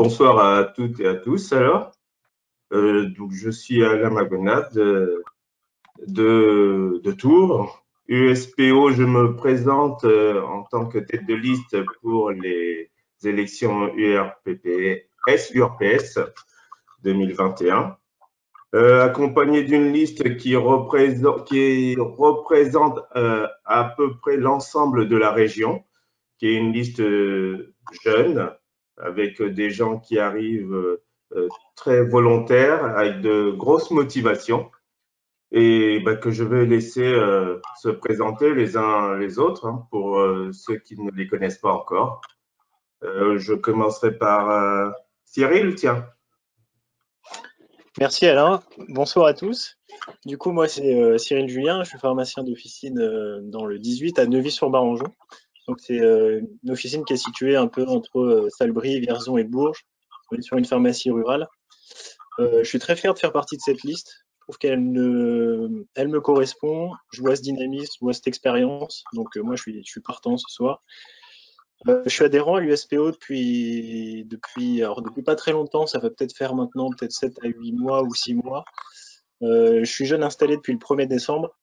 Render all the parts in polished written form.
Bonsoir à toutes et à tous. Alors, donc je suis Alain Magonade de Tours. USPO, je me présente en tant que tête de liste pour les élections URPS 2021, accompagné d'une liste qui représente à peu près l'ensemble de la région, qui est une liste jeune, avec des gens qui arrivent très volontaires, avec de grosses motivations, et que je vais laisser se présenter les uns les autres, hein, pour ceux qui ne les connaissent pas encore. Je commencerai par Cyril, tiens. Merci Alain, bonsoir à tous. Du coup, moi c'est Cyril Julien, je suis pharmacien d'officine dans le 18 à Neuvy-sur-Barangeon. Donc c'est une officine qui est située un peu entre Salbris, Vierzon et Bourges. On est sur une pharmacie rurale. Je suis très fier de faire partie de cette liste. Je trouve qu'elle me correspond. Je vois ce dynamisme, je vois cette expérience. Donc moi je suis partant ce soir. Je suis adhérent à l'USPO depuis pas très longtemps, ça va peut-être faire maintenant peut-être 7 à 8 mois ou 6 mois. Je suis jeune installé depuis le 1er décembre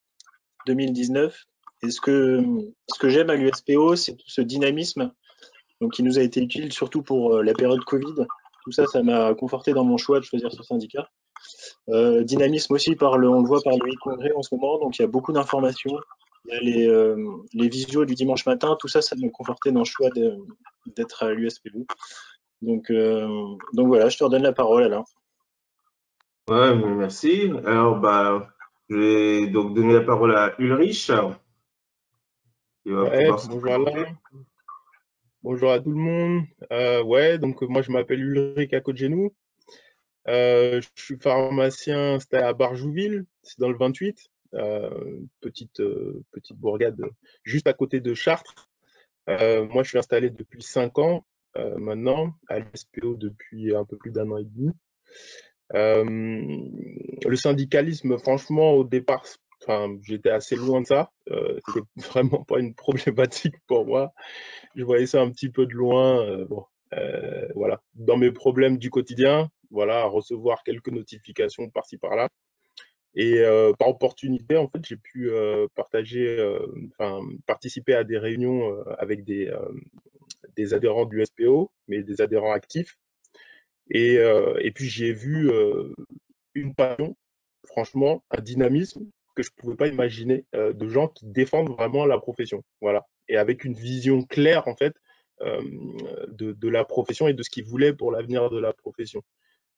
2019. Et ce que j'aime à l'USPO, c'est tout ce dynamisme donc, qui nous a été utile surtout pour la période Covid. Tout ça, ça m'a conforté dans mon choix de choisir ce syndicat. Dynamisme aussi, on le voit par le e-congrès en ce moment, donc il y a beaucoup d'informations. Il y a les visios du dimanche matin, tout ça, ça m'a conforté dans le choix d'être à l'USPO. Donc voilà, je te redonne la parole, Alain. Ouais, merci. Alors, je vais donc donner la parole à Ulrich. Bonjour Alain. Bonjour à tout le monde. Donc moi je m'appelle Ulrich Akodjenou. Je suis pharmacien installé à Barjouville, c'est dans le 28, petite bourgade juste à côté de Chartres. Moi je suis installé depuis 5 ans maintenant, à l'USPO depuis un peu plus d'1 an et demi. Le syndicalisme, franchement, au départ, j'étais assez loin de ça. C'était vraiment pas une problématique pour moi. Je voyais ça un petit peu de loin. Voilà, dans mes problèmes du quotidien, voilà, recevoir quelques notifications par-ci par-là. Et par opportunité, en fait, j'ai pu participer à des réunions avec des adhérents du SPO, mais des adhérents actifs. Et puis j'ai vu une passion, franchement, un dynamisme que je ne pouvais pas imaginer de gens qui défendent vraiment la profession. Voilà. Et avec une vision claire, en fait, de la profession et de ce qu'ils voulaient pour l'avenir de la profession.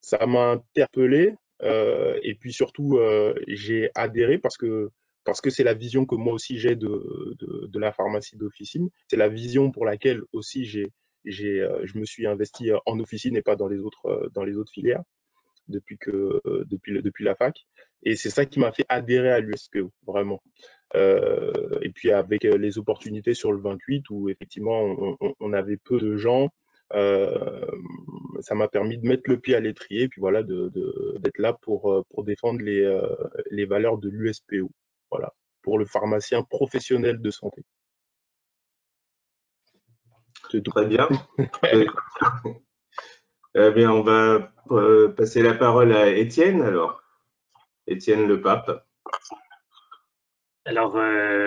Ça m'a interpellé et puis surtout, j'ai adhéré parce que c'est la vision que moi aussi j'ai de la pharmacie d'officine. C'est la vision pour laquelle aussi je me suis investi en officine et pas dans les autres filières depuis la fac. Et c'est ça qui m'a fait adhérer à l'USPO, vraiment. Et puis avec les opportunités sur le 28 où effectivement on avait peu de gens, ça m'a permis de mettre le pied à l'étrier et puis voilà, d'être là pour défendre les valeurs de l'USPO. Voilà, pour le pharmacien professionnel de santé. Très bien. Eh bien, on va passer la parole à Étienne, alors. Étienne Le Pape. Alors,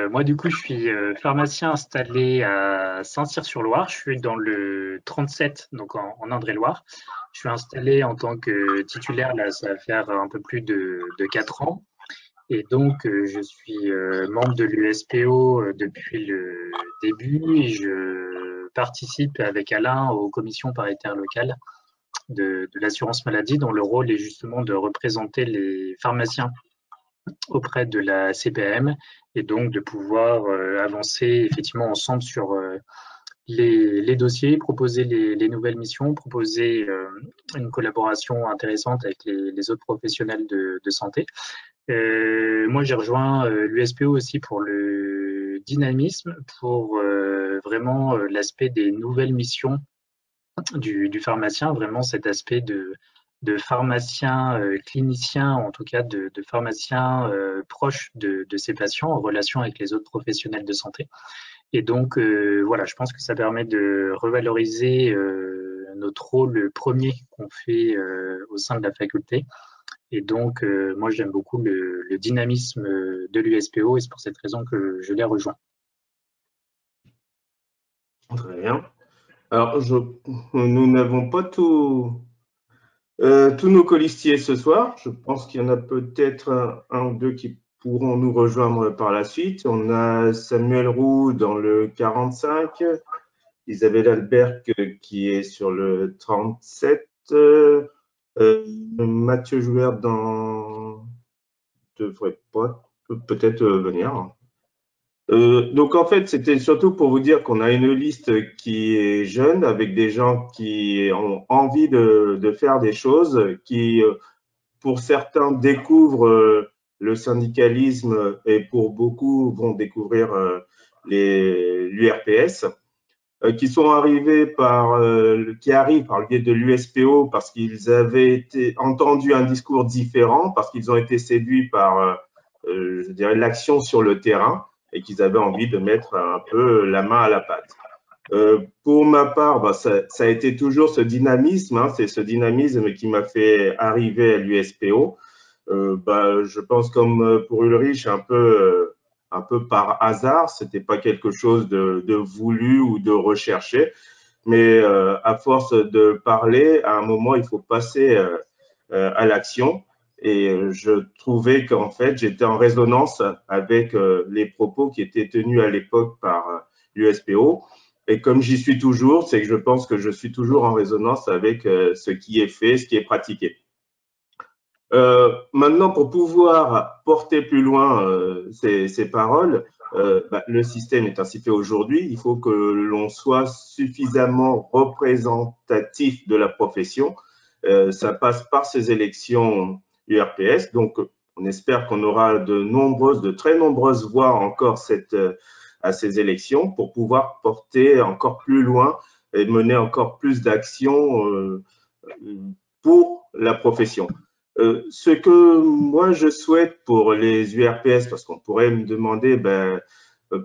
moi, du coup, je suis pharmacien installé à Saint-Cyr-sur-Loire. Je suis dans le 37, donc en Indre-et-Loire. Je suis installé en tant que titulaire, là, ça va faire un peu plus de 4 ans. Et donc, je suis membre de l'USPO depuis le début et je participe avec Alain aux commissions paritaires locales de l'assurance maladie, dont le rôle est justement de représenter les pharmaciens auprès de la CPAM et donc de pouvoir avancer effectivement ensemble sur les dossiers, proposer les nouvelles missions, proposer une collaboration intéressante avec les autres professionnels de santé. Moi, j'ai rejoint l'USPO aussi pour le dynamisme, pour vraiment l'aspect des nouvelles missions du pharmacien, vraiment cet aspect de pharmacien clinicien, en tout cas de pharmacien proche de ses patients, en relation avec les autres professionnels de santé. Et donc, voilà, je pense que ça permet de revaloriser notre rôle premier qu'on fait au sein de la faculté. Et donc, moi, j'aime beaucoup le dynamisme de l'USPO et c'est pour cette raison que je l'ai rejoint. Très bien. Alors, nous n'avons pas tous nos colistiers ce soir. Je pense qu'il y en a peut-être un ou deux qui pourront nous rejoindre par la suite. On a Samuel Roux dans le 45, Isabelle Albert qui est sur le 37, Mathieu Jouer devrait pas peut-être venir. Donc en fait, c'était surtout pour vous dire qu'on a une liste qui est jeune, avec des gens qui ont envie de faire des choses, qui, pour certains, découvrent le syndicalisme et pour beaucoup vont découvrir l'URPS, qui arrivent par le biais de l'USPO parce qu'ils avaient entendu un discours différent, parce qu'ils ont été séduits par, je dirais, l'action sur le terrain, et qu'ils avaient envie de mettre un peu la main à la pâte. Pour ma part, ça a été toujours ce dynamisme, hein, c'est ce dynamisme qui m'a fait arriver à l'USPO. Je pense comme pour Ulrich, un peu par hasard, c'était pas quelque chose de voulu ou de recherché, mais à force de parler, à un moment, il faut passer à l'action. Et je trouvais qu'en fait, j'étais en résonance avec les propos qui étaient tenus à l'époque par l'USPO. Et comme j'y suis toujours, c'est que je pense que je suis toujours en résonance avec ce qui est fait, ce qui est pratiqué. Maintenant, pour pouvoir porter plus loin ces paroles, le système est ainsi fait aujourd'hui. Il faut que l'on soit suffisamment représentatif de la profession. Ça passe par ces élections URPS. Donc, on espère qu'on aura de très nombreuses voix encore à ces élections pour pouvoir porter encore plus loin et mener encore plus d'actions pour la profession. Ce que moi je souhaite pour les URPS, parce qu'on pourrait me demander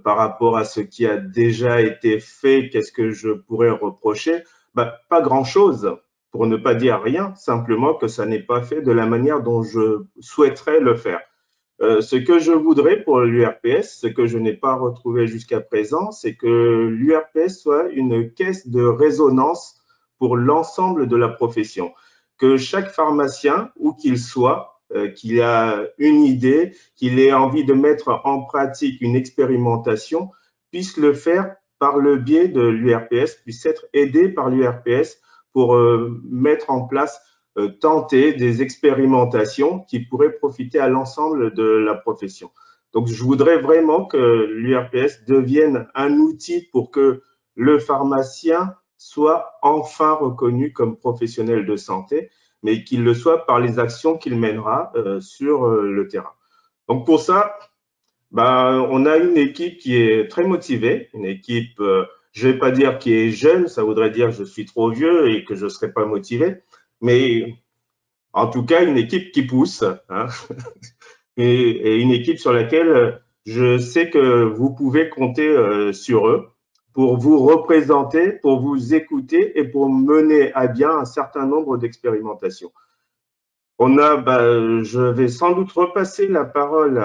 par rapport à ce qui a déjà été fait, qu'est-ce que je pourrais reprocher? Pas grand-chose, pour ne pas dire rien, simplement que ça n'est pas fait de la manière dont je souhaiterais le faire. Ce que je voudrais pour l'URPS, ce que je n'ai pas retrouvé jusqu'à présent, c'est que l'URPS soit une caisse de résonance pour l'ensemble de la profession. Que chaque pharmacien, où qu'il soit, qu'il a une idée, qu'il ait envie de mettre en pratique une expérimentation, puisse le faire par le biais de l'URPS, puisse être aidé par l'URPS pour mettre en place, tenter des expérimentations qui pourraient profiter à l'ensemble de la profession. Donc, je voudrais vraiment que l'URPS devienne un outil pour que le pharmacien soit enfin reconnu comme professionnel de santé, mais qu'il le soit par les actions qu'il mènera sur le terrain. Donc pour ça, on a une équipe qui est très motivée, une équipe, je ne vais pas dire qui est jeune, ça voudrait dire que je suis trop vieux et que je ne serai pas motivé, mais en tout cas une équipe qui pousse, hein, et une équipe sur laquelle je sais que vous pouvez compter sur eux pour vous représenter, pour vous écouter et pour mener à bien un certain nombre d'expérimentations. Je vais sans doute repasser la parole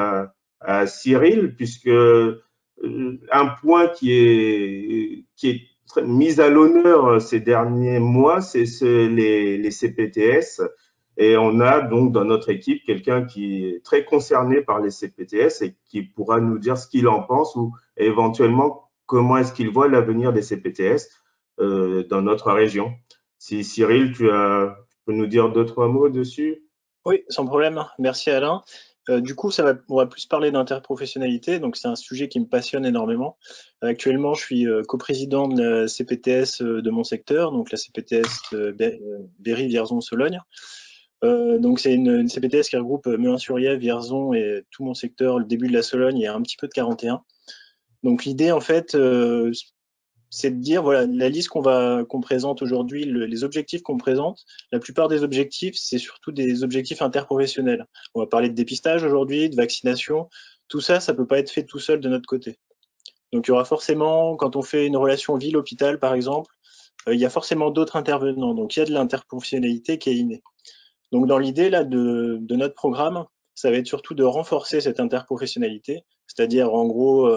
à Cyril, puisque un point qui est mis à l'honneur ces derniers mois, c'est les CPTS. Et on a donc dans notre équipe quelqu'un qui est très concerné par les CPTS et qui pourra nous dire ce qu'il en pense ou éventuellement comment est-ce qu'il voit l'avenir des CPTS dans notre région. Si Cyril, tu peux nous dire 2-3 mots dessus? Oui, sans problème. Merci Alain. Du coup, on va plus parler d'interprofessionnalité. Donc, c'est un sujet qui me passionne énormément. Actuellement, je suis coprésident de la CPTS de mon secteur, donc la CPTS Berry, Vierzon, Sologne. Donc, c'est une CPTS qui regroupe Meuin-sur-Yèvre, Vierzon et tout mon secteur, le début de la Sologne et un petit peu de 41. Donc, l'idée, en fait, c'est de dire, voilà, la liste qu'on présente aujourd'hui, les objectifs qu'on présente, la plupart des objectifs, c'est surtout des objectifs interprofessionnels. On va parler de dépistage aujourd'hui, de vaccination. Tout ça, ça peut pas être fait tout seul de notre côté. Donc, il y aura forcément, quand on fait une relation ville-hôpital, par exemple, il y a forcément d'autres intervenants. Donc, il y a de l'interprofessionnalité qui est innée. Donc, dans l'idée là de notre programme, ça va être surtout de renforcer cette interprofessionnalité, c'est-à-dire en gros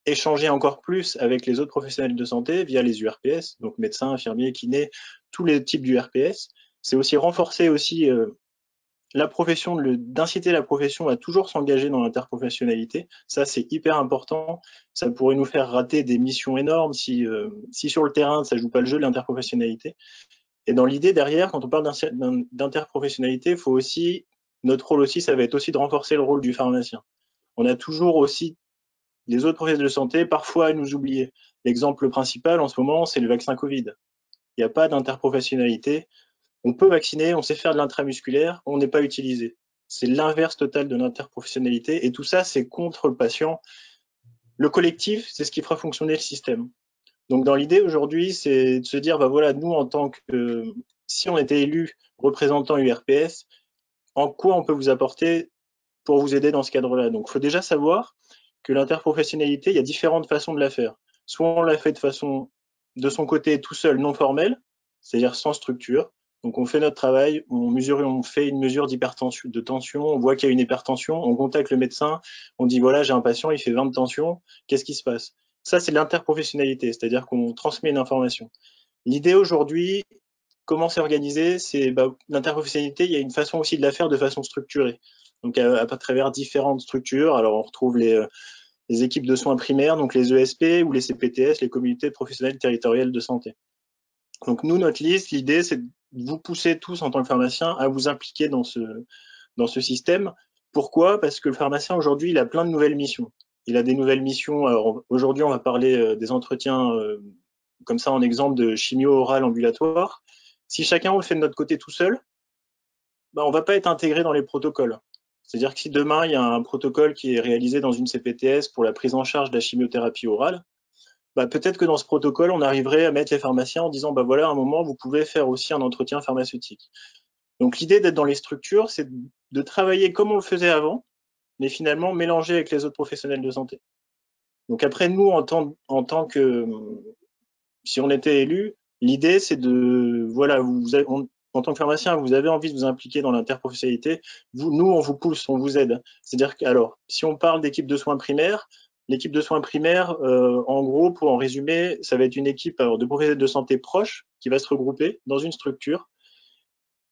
échanger encore plus avec les autres professionnels de santé via les URPS, donc médecins, infirmiers, kinés, tous les types d'URPS. C'est aussi renforcer aussi la profession, d'inciter la profession à toujours s'engager dans l'interprofessionnalité. Ça, c'est hyper important. Ça pourrait nous faire rater des missions énormes si sur le terrain, ça joue pas le jeu de l'interprofessionnalité. Et dans l'idée derrière, quand on parle d'interprofessionnalité, il faut aussi, notre rôle aussi, ça va être aussi de renforcer le rôle du pharmacien. On a toujours aussi les autres professionnels de santé, parfois à nous oublier. L'exemple principal en ce moment, c'est le vaccin Covid. Il n'y a pas d'interprofessionnalité. On peut vacciner, on sait faire de l'intramusculaire, on n'est pas utilisé. C'est l'inverse total de l'interprofessionnalité. Et tout ça, c'est contre le patient. Le collectif, c'est ce qui fera fonctionner le système. Donc, dans l'idée aujourd'hui, c'est de se dire, bah voilà, nous, en tant que, si on était élu représentant URPS, en quoi on peut vous apporter pour vous aider dans ce cadre-là. Donc, il faut déjà savoir que l'interprofessionnalité, il y a différentes façons de la faire. Soit on la fait de façon, de son côté, tout seul, non formelle, c'est-à-dire sans structure. Donc, on fait notre travail, on fait une mesure d'hypertension, de tension, on voit qu'il y a une hypertension, on contacte le médecin, on dit voilà, j'ai un patient, il fait 20 de tension, qu'est-ce qui se passe? Ça, c'est l'interprofessionnalité, c'est-à-dire qu'on transmet une information. L'idée aujourd'hui, comment c'est organisé, c'est l'interprofessionnalité, il y a une façon aussi de la faire de façon structurée. Donc à travers différentes structures. Alors on retrouve les équipes de soins primaires, donc les ESP ou les CPTS, les communautés professionnelles territoriales de santé. Donc nous, notre liste, l'idée, c'est de vous pousser tous en tant que pharmacien à vous impliquer dans ce système. Pourquoi? Parce que le pharmacien aujourd'hui, il a plein de nouvelles missions. Il a des nouvelles missions. Alors aujourd'hui, on va parler des entretiens comme ça en exemple de chimio oral ambulatoire. Si chacun on le fait de notre côté tout seul, on ne va pas être intégré dans les protocoles. C'est-à-dire que si demain, il y a un protocole qui est réalisé dans une CPTS pour la prise en charge de la chimiothérapie orale, peut-être que dans ce protocole, on arriverait à mettre les pharmaciens en disant, voilà, à un moment, vous pouvez faire aussi un entretien pharmaceutique. Donc l'idée d'être dans les structures, c'est de travailler comme on le faisait avant, mais finalement mélanger avec les autres professionnels de santé. Donc après, nous, en tant que, si on était élu, l'idée, c'est de, voilà, en tant que pharmacien, vous avez envie de vous impliquer dans l'interprofessionnalité, nous, on vous pousse, on vous aide. C'est-à-dire que, alors, si on parle d'équipe de soins primaires, l'équipe de soins primaires, en gros, pour en résumer, ça va être une équipe de professionnels de santé proches qui va se regrouper dans une structure,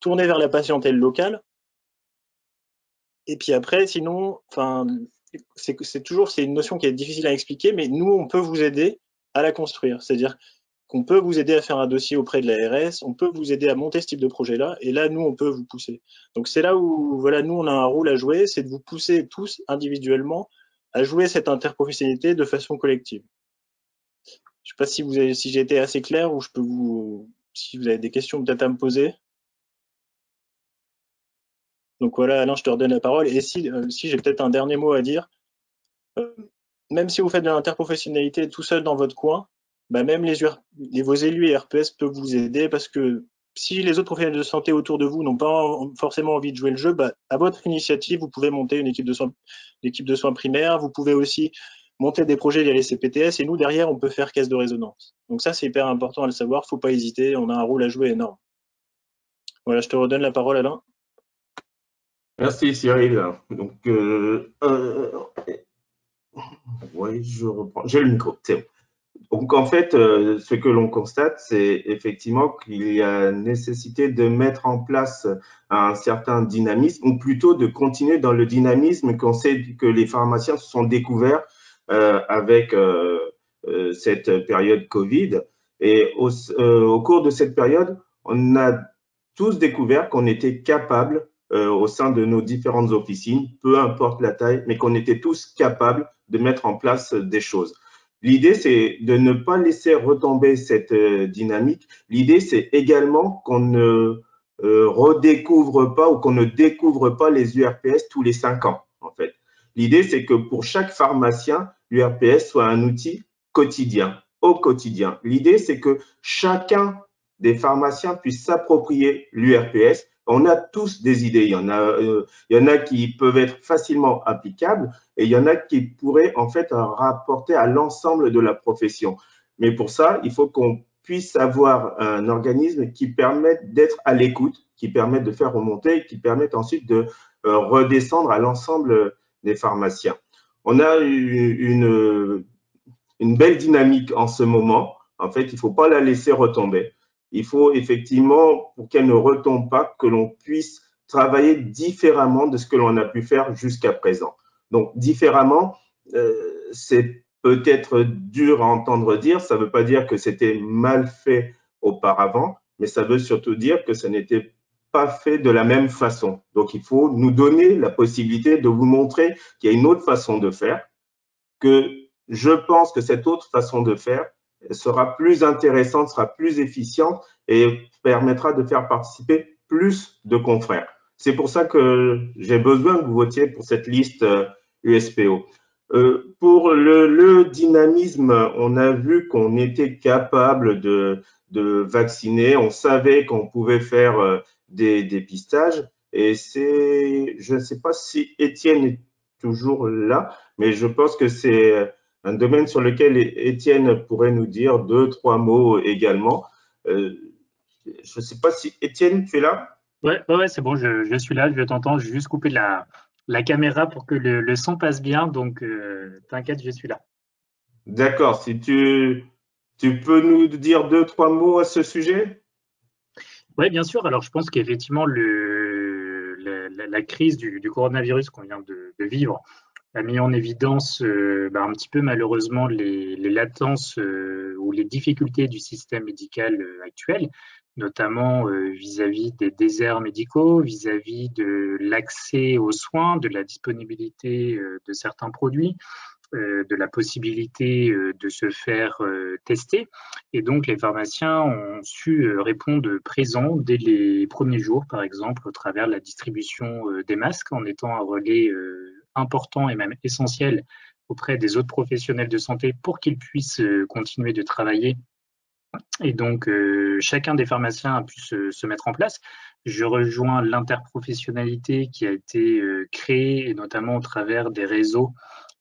tournée vers la patientèle locale. Et puis après, sinon, c'est une notion qui est difficile à expliquer, mais nous, on peut vous aider à la construire. C'est-à-dire qu'on peut vous aider à faire un dossier auprès de l'ARS, on peut vous aider à monter ce type de projet-là, et là, nous, on peut vous pousser. Donc, c'est là où, voilà, nous, on a un rôle à jouer, c'est de vous pousser tous individuellement à jouer cette interprofessionnalité de façon collective. Je ne sais pas si j'ai été assez clair ou si vous avez des questions peut-être à me poser. Donc voilà, Alain, je te redonne la parole. Et si j'ai peut-être un dernier mot à dire, même si vous faites de l'interprofessionnalité tout seul dans votre coin, même vos élus et RPS peuvent vous aider parce que si les autres professionnels de santé autour de vous n'ont pas forcément envie de jouer le jeu, à votre initiative, vous pouvez monter une équipe de soins primaires. Vous pouvez aussi monter des projets via les CPTS et nous, derrière, on peut faire caisse de résonance. Donc ça, c'est hyper important à le savoir. Faut pas hésiter. On a un rôle à jouer énorme. Voilà, je te redonne la parole, Alain. Merci Cyril. Donc, oui, je reprends. J'ai le micro. C'est bon. Donc, en fait, ce que l'on constate, c'est effectivement qu'il y a nécessité de mettre en place un certain dynamisme, ou plutôt de continuer dans le dynamisme qu'on sait que les pharmaciens se sont découverts avec cette période Covid. Et au cours de cette période, on a tous découvert qu'on était capable au sein de nos différentes officines, peu importe la taille, mais qu'on était tous capables de mettre en place des choses. L'idée, c'est de ne pas laisser retomber cette dynamique. L'idée, c'est également qu'on ne redécouvre pas ou qu'on ne découvre pas les URPS tous les 5 ans, en fait. L'idée, c'est que pour chaque pharmacien, l'URPS soit un outil quotidien, au quotidien. L'idée, c'est que chacun des pharmaciens puisse s'approprier l'URPS. On a tous des idées. Il y en a qui peuvent être facilement applicables et il y en a qui pourraient en fait rapporter à l'ensemble de la profession. Mais pour ça, il faut qu'on puisse avoir un organisme qui permette d'être à l'écoute, qui permette de faire remonter, qui permette ensuite de redescendre à l'ensemble des pharmaciens. On a une belle dynamique en ce moment. En fait, il ne faut pas la laisser retomber. Il faut effectivement, pour qu'elle ne retombe pas, que l'on puisse travailler différemment de ce que l'on a pu faire jusqu'à présent. Donc, différemment, c'est peut-être dur à entendre dire. Ça ne veut pas dire que c'était mal fait auparavant, mais ça veut surtout dire que ça n'était pas fait de la même façon. Donc, il faut nous donner la possibilité de vous montrer qu'il y a une autre façon de faire, que je pense que cette autre façon de faire sera plus intéressante, sera plus efficiente et permettra de faire participer plus de confrères. C'est pour ça que j'ai besoin que vous votiez pour cette liste USPO. Pour le dynamisme, on a vu qu'on était capable de vacciner, on savait qu'on pouvait faire des dépistages et je ne sais pas si Étienne est toujours là, mais je pense que c'est un domaine sur lequel Étienne pourrait nous dire 2-3 mots également. Je ne sais pas si Étienne, tu es là? Ouais, c'est bon, je suis là, je t'entends. Je vais juste couper la caméra pour que le son passe bien. Donc, t'inquiète, je suis là. D'accord. Si tu peux nous dire 2-3 mots à ce sujet? Oui, bien sûr. Alors, je pense qu'effectivement, la crise du coronavirus qu'on vient de vivre a mis en évidence un petit peu malheureusement les latences ou les difficultés du système médical actuel, notamment vis-à-vis des déserts médicaux, vis-à-vis de l'accès aux soins, de la disponibilité de certains produits, de la possibilité de se faire tester. Et donc, les pharmaciens ont su répondre présent dès les premiers jours, par exemple, au travers de la distribution des masques, en étant un relais important et même essentiel auprès des autres professionnels de santé pour qu'ils puissent continuer de travailler. Et donc, chacun des pharmaciens a pu se mettre en place. Je rejoins l'interprofessionnalité qui a été créée, et notamment au travers des réseaux,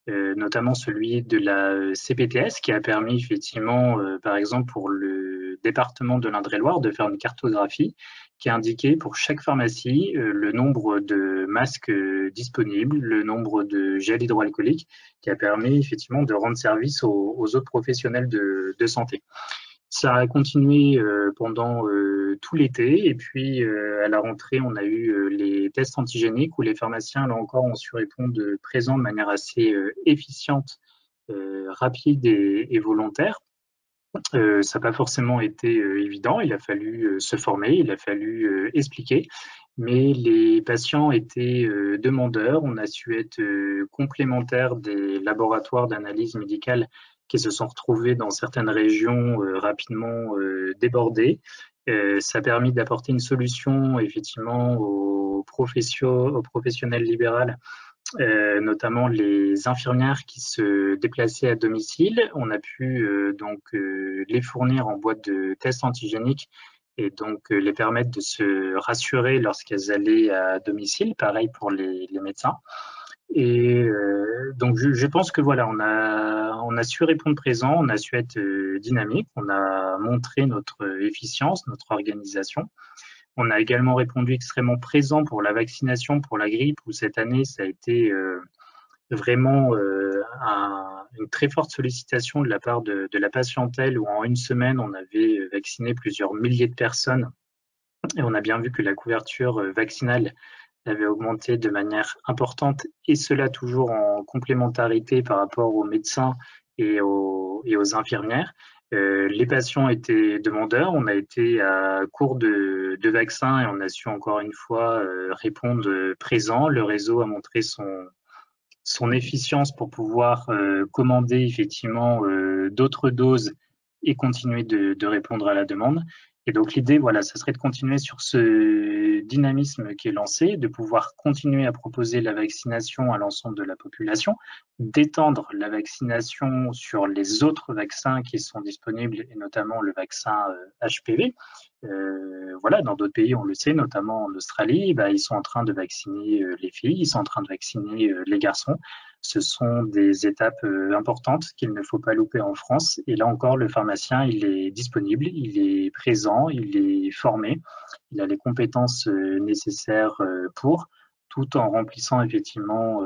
notamment celui de la CPTS, qui a permis effectivement, par exemple, pour le département de l'Indre-et-Loire, de faire une cartographie qui a indiqué pour chaque pharmacie le nombre de masques disponibles, le nombre de gels hydroalcooliques, qui a permis effectivement de rendre service aux autres professionnels de santé. Ça a continué pendant tout l'été et puis à la rentrée, on a eu les tests antigéniques où les pharmaciens, là encore, ont su répondre présent de manière assez efficiente, rapide et volontaire. Ça n'a pas forcément été évident, il a fallu se former, il a fallu expliquer, mais les patients étaient demandeurs, on a su être complémentaires des laboratoires d'analyse médicale qui se sont retrouvés dans certaines régions rapidement débordés. Ça a permis d'apporter une solution effectivement aux professionnels libéraux, notamment les infirmières qui se déplaçaient à domicile. On a pu donc les fournir en boîte de tests antigéniques et donc les permettre de se rassurer lorsqu'elles allaient à domicile. Pareil pour les médecins. Et donc je pense que voilà, on a su répondre présent, on a su être dynamique, on a montré notre efficience, notre organisation. On a également répondu extrêmement présent pour la vaccination, pour la grippe, où cette année, ça a été vraiment une très forte sollicitation de la part de la patientèle, où en une semaine, on avait vacciné plusieurs milliers de personnes. Et on a bien vu que la couverture vaccinale avait augmenté de manière importante, et cela toujours en complémentarité par rapport aux médecins et aux infirmières. Les patients étaient demandeurs, on a été à court de vaccins et on a su encore une fois répondre présent. Le réseau a montré son efficience pour pouvoir commander effectivement d'autres doses et continuer de répondre à la demande. Et donc l'idée, voilà, ça serait de continuer sur ce dynamisme qui est lancé, de pouvoir continuer à proposer la vaccination à l'ensemble de la population, d'étendre la vaccination sur les autres vaccins qui sont disponibles, et notamment le vaccin HPV. Voilà, dans d'autres pays, on le sait, notamment en Australie, ils sont en train de vacciner les filles, ils sont en train de vacciner les garçons. Ce sont des étapes importantes qu'il ne faut pas louper en France. Et là encore, le pharmacien, il est disponible, il est présent, il est formé, il a les compétences nécessaires pour, tout en remplissant effectivement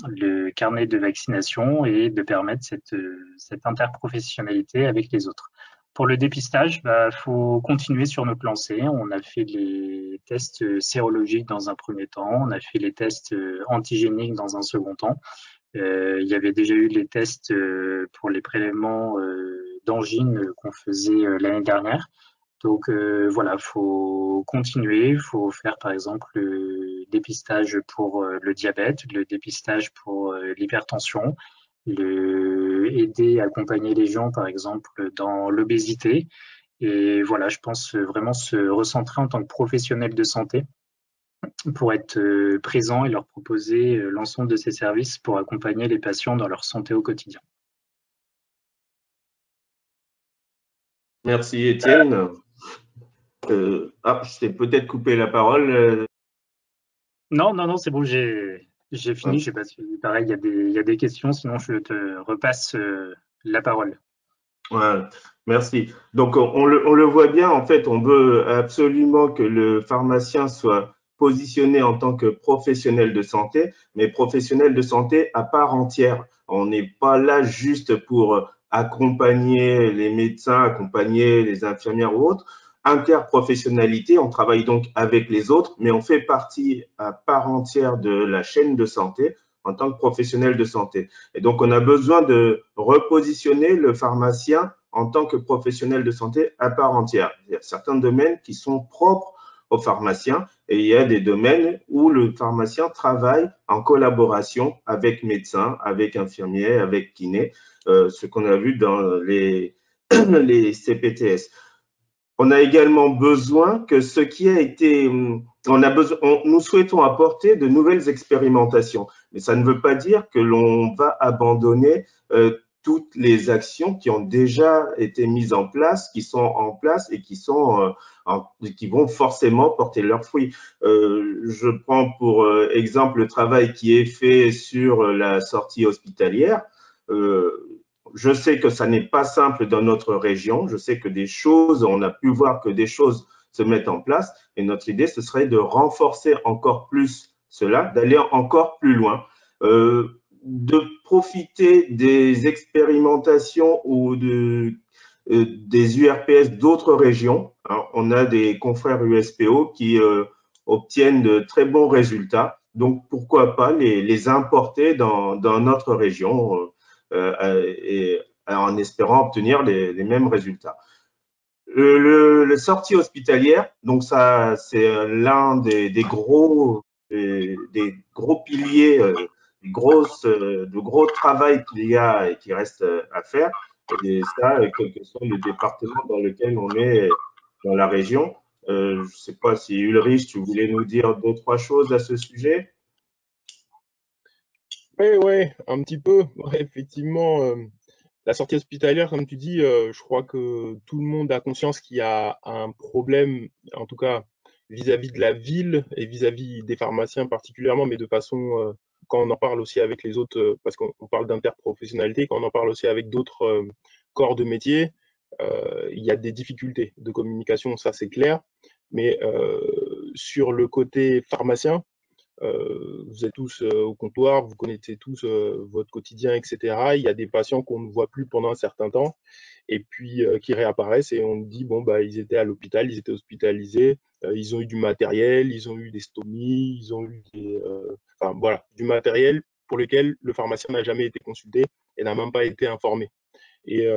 le carnet de vaccination et de permettre cette interprofessionnalité avec les autres. Pour le dépistage, faut continuer sur notre lancée. On a fait les tests sérologiques dans un premier temps, on a fait les tests antigéniques dans un second temps. Il y avait déjà eu les tests pour les prélèvements d'angine qu'on faisait l'année dernière. Donc voilà, faut continuer, faut faire par exemple le dépistage pour le diabète, le dépistage pour l'hypertension, aider, accompagner les gens par exemple dans l'obésité. Et voilà, je pense vraiment se recentrer en tant que professionnel de santé pour être présent et leur proposer l'ensemble de ces services pour accompagner les patients dans leur santé au quotidien. Merci Étienne. Je t'ai peut-être coupé la parole. Non, c'est bon, j'ai fini. Je sais pas si pareil, il y a des questions, sinon je te repasse la parole. Ouais, merci. Donc, on le voit bien, en fait, on veut absolument que le pharmacien soit positionné en tant que professionnel de santé, mais professionnel de santé à part entière. On n'est pas là juste pour accompagner les médecins, accompagner les infirmières ou autres. Interprofessionnalité, on travaille donc avec les autres, mais on fait partie à part entière de la chaîne de santé en tant que professionnel de santé. Et donc, on a besoin de repositionner le pharmacien en tant que professionnel de santé à part entière. Il y a certains domaines qui sont propres aux pharmaciens et il y a des domaines où le pharmacien travaille en collaboration avec médecins, avec infirmiers, avec kinés, ce qu'on a vu dans les CPTS. On a également besoin que ce qui a été, nous souhaitons apporter de nouvelles expérimentations, mais ça ne veut pas dire que l'on va abandonner toutes les actions qui ont déjà été mises en place, qui sont en place et qui vont forcément porter leurs fruits. Je prends pour exemple le travail qui est fait sur la sortie hospitalière. Je sais que ça n'est pas simple dans notre région. Je sais que on a pu voir que des choses se mettent en place. Et notre idée, ce serait de renforcer encore plus cela, d'aller encore plus loin, de profiter des expérimentations ou des URPS d'autres régions. Alors, on a des confrères USPO qui obtiennent de très bons résultats. Donc, pourquoi pas les importer dans notre région et en espérant obtenir les mêmes résultats. Le sortie hospitalière, donc ça, c'est l'un des gros piliers, de gros travail qu'il y a et qui reste à faire. Et ça, quel que soit le département dans lequel on est dans la région. Je ne sais pas si Ulrich, tu voulais nous dire deux, trois choses à ce sujet. Oui, un petit peu. Ouais, effectivement, la sortie hospitalière, comme tu dis, je crois que tout le monde a conscience qu'il y a un problème, en tout cas vis-à-vis de la ville et vis-à-vis des pharmaciens particulièrement, mais de façon, quand on en parle aussi avec les autres, parce qu'on parle d'interprofessionnalité, quand on en parle aussi avec d'autres corps de métier, il y a des difficultés de communication, ça c'est clair. Mais sur le côté pharmacien, vous êtes tous au comptoir, vous connaissez tous votre quotidien, etc. Il y a des patients qu'on ne voit plus pendant un certain temps et puis qui réapparaissent et on dit, bon, bah, ils étaient à l'hôpital, ils étaient hospitalisés, ils ont eu du matériel, ils ont eu des stomies, ils ont eu enfin, voilà, du matériel pour lequel le pharmacien n'a jamais été consulté et n'a même pas été informé. Et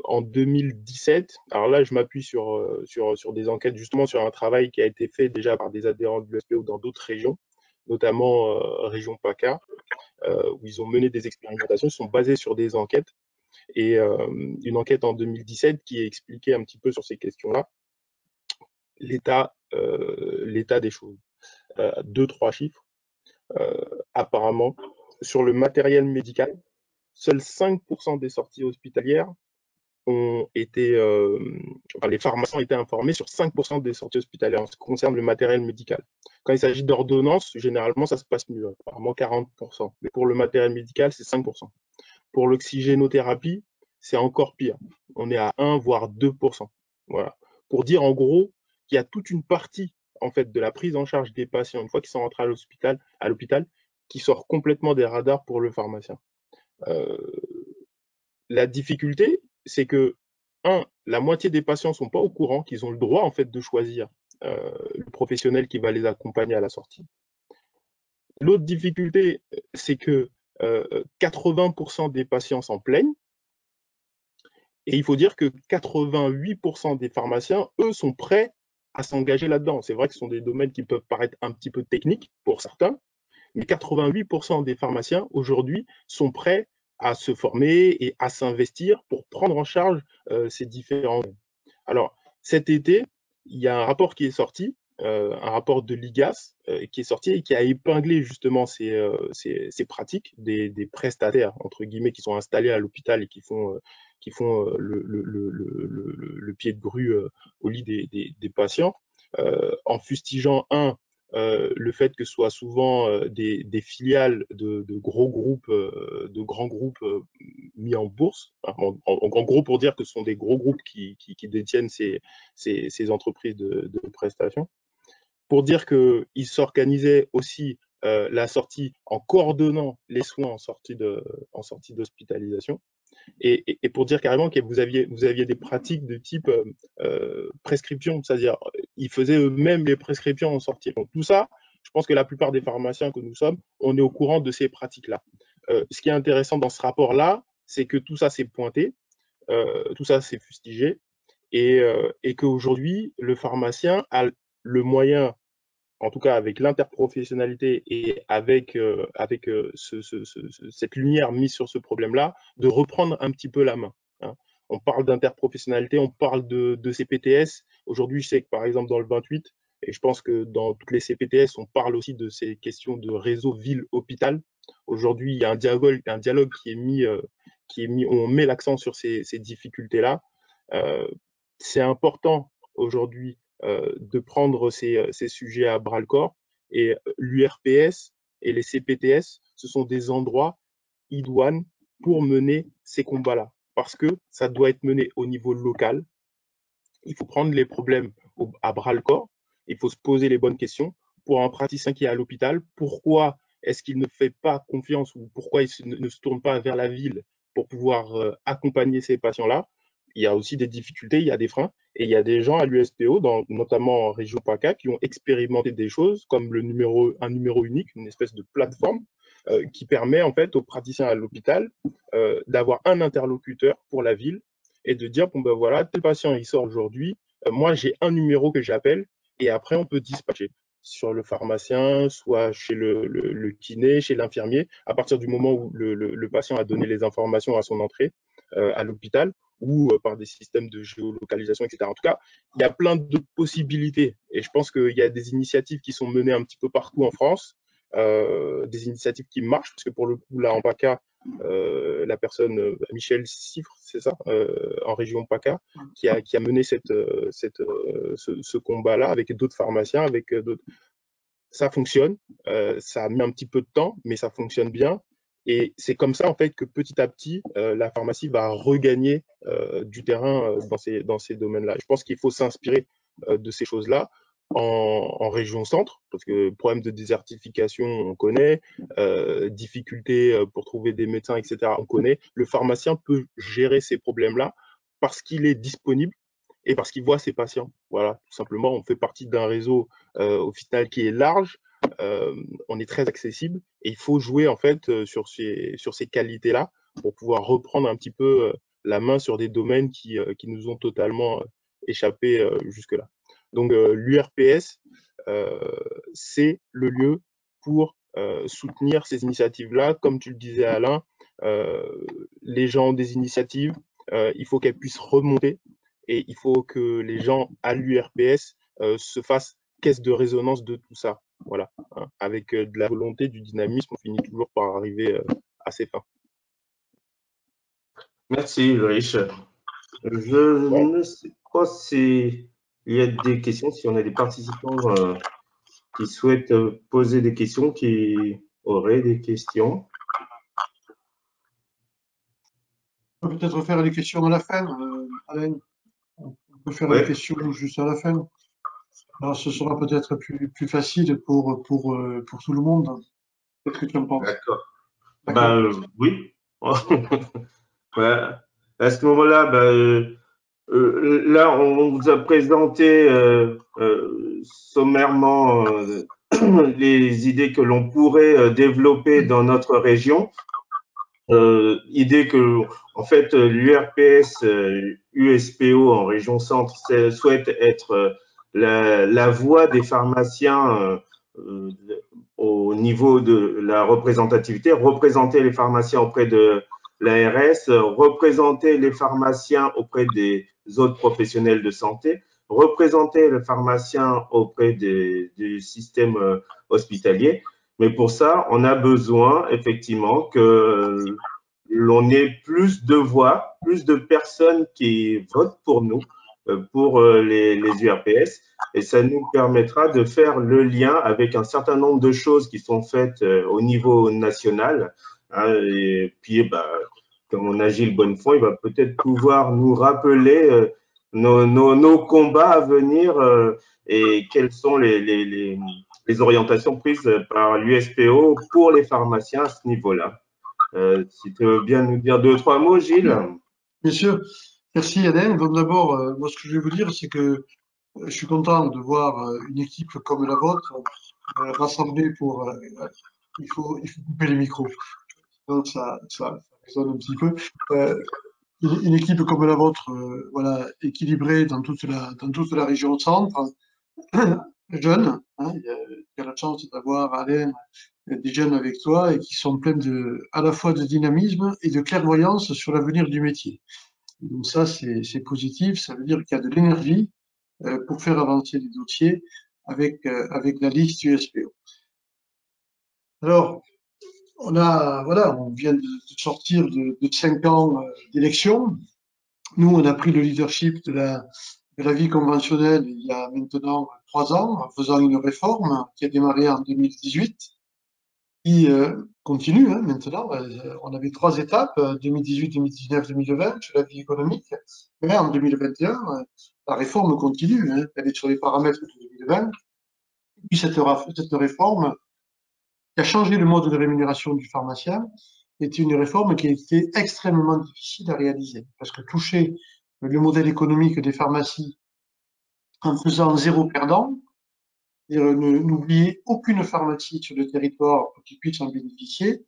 en 2017, alors là, je m'appuie sur des enquêtes, justement sur un travail qui a été fait déjà par des adhérents de l'USPO dans d'autres régions, notamment région PACA, où ils ont mené des expérimentations, ils sont basés sur des enquêtes. Et une enquête en 2017 qui expliquait un petit peu sur ces questions-là, l'état des choses. Deux, trois chiffres. Apparemment, sur le matériel médical, seuls 5% des sorties hospitalières les pharmaciens ont été informés sur 5% des sorties hospitalières en ce qui concerne le matériel médical. Quand il s'agit d'ordonnances, généralement, ça se passe mieux, apparemment 40%. Mais pour le matériel médical, c'est 5%. Pour l'oxygénothérapie, c'est encore pire. On est à 1, voire 2%. Voilà. Pour dire en gros qu'il y a toute une partie en fait, de la prise en charge des patients, une fois qu'ils sont rentrés à l'hôpital, qui sort complètement des radars pour le pharmacien. La difficulté, c'est que, la moitié des patients ne sont pas au courant qu'ils ont le droit en fait, de choisir le professionnel qui va les accompagner à la sortie. L'autre difficulté, c'est que 80% des patients s'en plaignent. Et il faut dire que 88% des pharmaciens, eux, sont prêts à s'engager là-dedans. C'est vrai que ce sont des domaines qui peuvent paraître un petit peu techniques pour certains, mais 88% des pharmaciens aujourd'hui sont prêts à se former et à s'investir pour prendre en charge ces différents. Alors, cet été, il y a un rapport qui est sorti, un rapport de l'IGAS qui est sorti et qui a épinglé justement ces pratiques des prestataires, entre guillemets, qui sont installés à l'hôpital et qui font le pied de grue au lit des patients, en fustigeant le fait que ce soit souvent des filiales de gros groupes, de grands groupes mis en bourse, en gros pour dire que ce sont des gros groupes qui détiennent ces entreprises de prestation, pour dire qu'ils s'organisaient aussi la sortie en coordonnant les soins en sortie d'hospitalisation. Et pour dire carrément que vous aviez des pratiques de type prescription, c'est-à-dire ils faisaient eux-mêmes les prescriptions en sortie. Donc tout ça, je pense que la plupart des pharmaciens que nous sommes, on est au courant de ces pratiques-là. Ce qui est intéressant dans ce rapport-là, c'est que tout ça s'est pointé, tout ça s'est fustigé, et qu'aujourd'hui, le pharmacien a le moyen, en tout cas avec l'interprofessionnalité et avec cette lumière mise sur ce problème-là, de reprendre un petit peu la main. Hein. On parle d'interprofessionnalité, on parle de CPTS. Aujourd'hui, je sais que par exemple dans le 28, et je pense que dans toutes les CPTS, on parle aussi de ces questions de réseau ville-hôpital. Aujourd'hui, il y a un dialogue qui est mis, on met l'accent sur ces difficultés-là. C'est important aujourd'hui de prendre ces sujets à bras-le-corps. Et l'URPS et les CPTS, ce sont des endroits idoines pour mener ces combats-là. Parce que ça doit être mené au niveau local. Il faut prendre les problèmes à bras-le-corps. Il faut se poser les bonnes questions. Pour un praticien qui est à l'hôpital, pourquoi est-ce qu'il ne fait pas confiance ou pourquoi il ne se tourne pas vers la ville pour pouvoir accompagner ces patients-là? Il y a aussi des difficultés, il y a des freins. Et il y a des gens à l'USPO, notamment en région PACA, qui ont expérimenté des choses comme un numéro unique, une espèce de plateforme qui permet en fait aux praticiens à l'hôpital d'avoir un interlocuteur pour la ville et de dire, bon ben voilà, tel patient il sort aujourd'hui, moi j'ai un numéro que j'appelle et après on peut dispatcher sur le pharmacien, soit chez le kiné, chez l'infirmier, à partir du moment où le patient a donné les informations à son entrée à l'hôpital, ou par des systèmes de géolocalisation, etc. En tout cas, il y a plein de possibilités. Et je pense qu'il y a des initiatives qui sont menées un petit peu partout en France, des initiatives qui marchent, parce que pour le coup, là, en PACA, la personne, Michel Siffre, c'est ça, en région PACA, qui a mené ce combat-là avec d'autres pharmaciens, avec d'autres. Ça fonctionne, ça a mis un petit peu de temps, mais ça fonctionne bien. Et c'est comme ça, en fait, que petit à petit, la pharmacie va regagner du terrain dans ces domaines-là. Je pense qu'il faut s'inspirer de ces choses-là en région centre, parce que problème de désertification, on connaît, difficultés pour trouver des médecins, etc., on connaît. Le pharmacien peut gérer ces problèmes-là parce qu'il est disponible et parce qu'il voit ses patients. Voilà, tout simplement, on fait partie d'un réseau au final qui est large, on est très accessible et il faut jouer en fait sur ces qualités-là pour pouvoir reprendre un petit peu la main sur des domaines qui nous ont totalement échappé jusque-là. Donc l'URPS, c'est le lieu pour soutenir ces initiatives-là. Comme tu le disais Alain, les gens ont des initiatives, il faut qu'elles puissent remonter et il faut que les gens à l'URPS se fassent caisse de résonance de tout ça. Voilà, hein. Avec de la volonté, du dynamisme, on finit toujours par arriver à ses fins. Merci, Ulrich. Je Ouais. ne sais pas si il y a des questions, si on a des participants qui souhaitent poser des questions, qui auraient des questions. On peut peut-être faire les questions à la fin, Alain. On peut faire les Ouais, questions juste à la fin. Alors, ce sera peut-être plus facile pour tout le monde. Qu'est-ce que tu en penses? d'accord. D'accord? Oui. Ouais. À ce moment-là, là, on vous a présenté sommairement les idées que l'on pourrait développer dans notre région. Idée que, en fait, l'URPS USPO en région centre souhaite être la voix des pharmaciens euh, au niveau de la représentativité, représenter les pharmaciens auprès de l'ARS, représenter les pharmaciens auprès des autres professionnels de santé, représenter les pharmaciens auprès du système hospitalier. Mais pour ça, on a besoin effectivement que l'on ait plus de voix, plus de personnes qui votent pour nous, pour les URPS. Et ça nous permettra de faire le lien avec un certain nombre de choses qui sont faites au niveau national. Hein, et puis, comme on a Gilles Bonnefond, il va peut-être pouvoir nous rappeler nos combats à venir et quelles sont les orientations prises par l'USPO pour les pharmaciens à ce niveau-là. Si tu veux bien nous dire deux, trois mots, Gilles. Bien sûr. Merci, Alain. Donc, d'abord, moi, ce que je vais vous dire, c'est que je suis content de voir une équipe comme la vôtre rassemblée pour. Il faut couper les micros. Donc, ça résonne un petit peu. Euh, une équipe comme la vôtre, voilà, équilibrée dans toute la région centre, jeunes, hein, il y a la chance d'avoir Alain, des jeunes avec toi et qui sont pleins à la fois de dynamisme et de clairvoyance sur l'avenir du métier. Donc ça, c'est positif, ça veut dire qu'il y a de l'énergie pour faire avancer les dossiers avec la liste USPO. Alors, on vient de sortir de 5 ans d'élection. Nous, on a pris le leadership de la vie conventionnelle il y a maintenant 3 ans, en faisant une réforme qui a démarré en 2018, qui continue hein, maintenant. On avait 3 étapes, 2018, 2019, 2020, sur la vie économique. Mais en 2021, la réforme continue. Hein, elle est sur les paramètres de 2020. Et puis cette réforme qui a changé le mode de rémunération du pharmacien était une réforme qui a été extrêmement difficile à réaliser. Parce que toucher le modèle économique des pharmacies en faisant zéro perdant, n'oublier aucune pharmacie sur le territoire pour qu'ils puissent en bénéficier,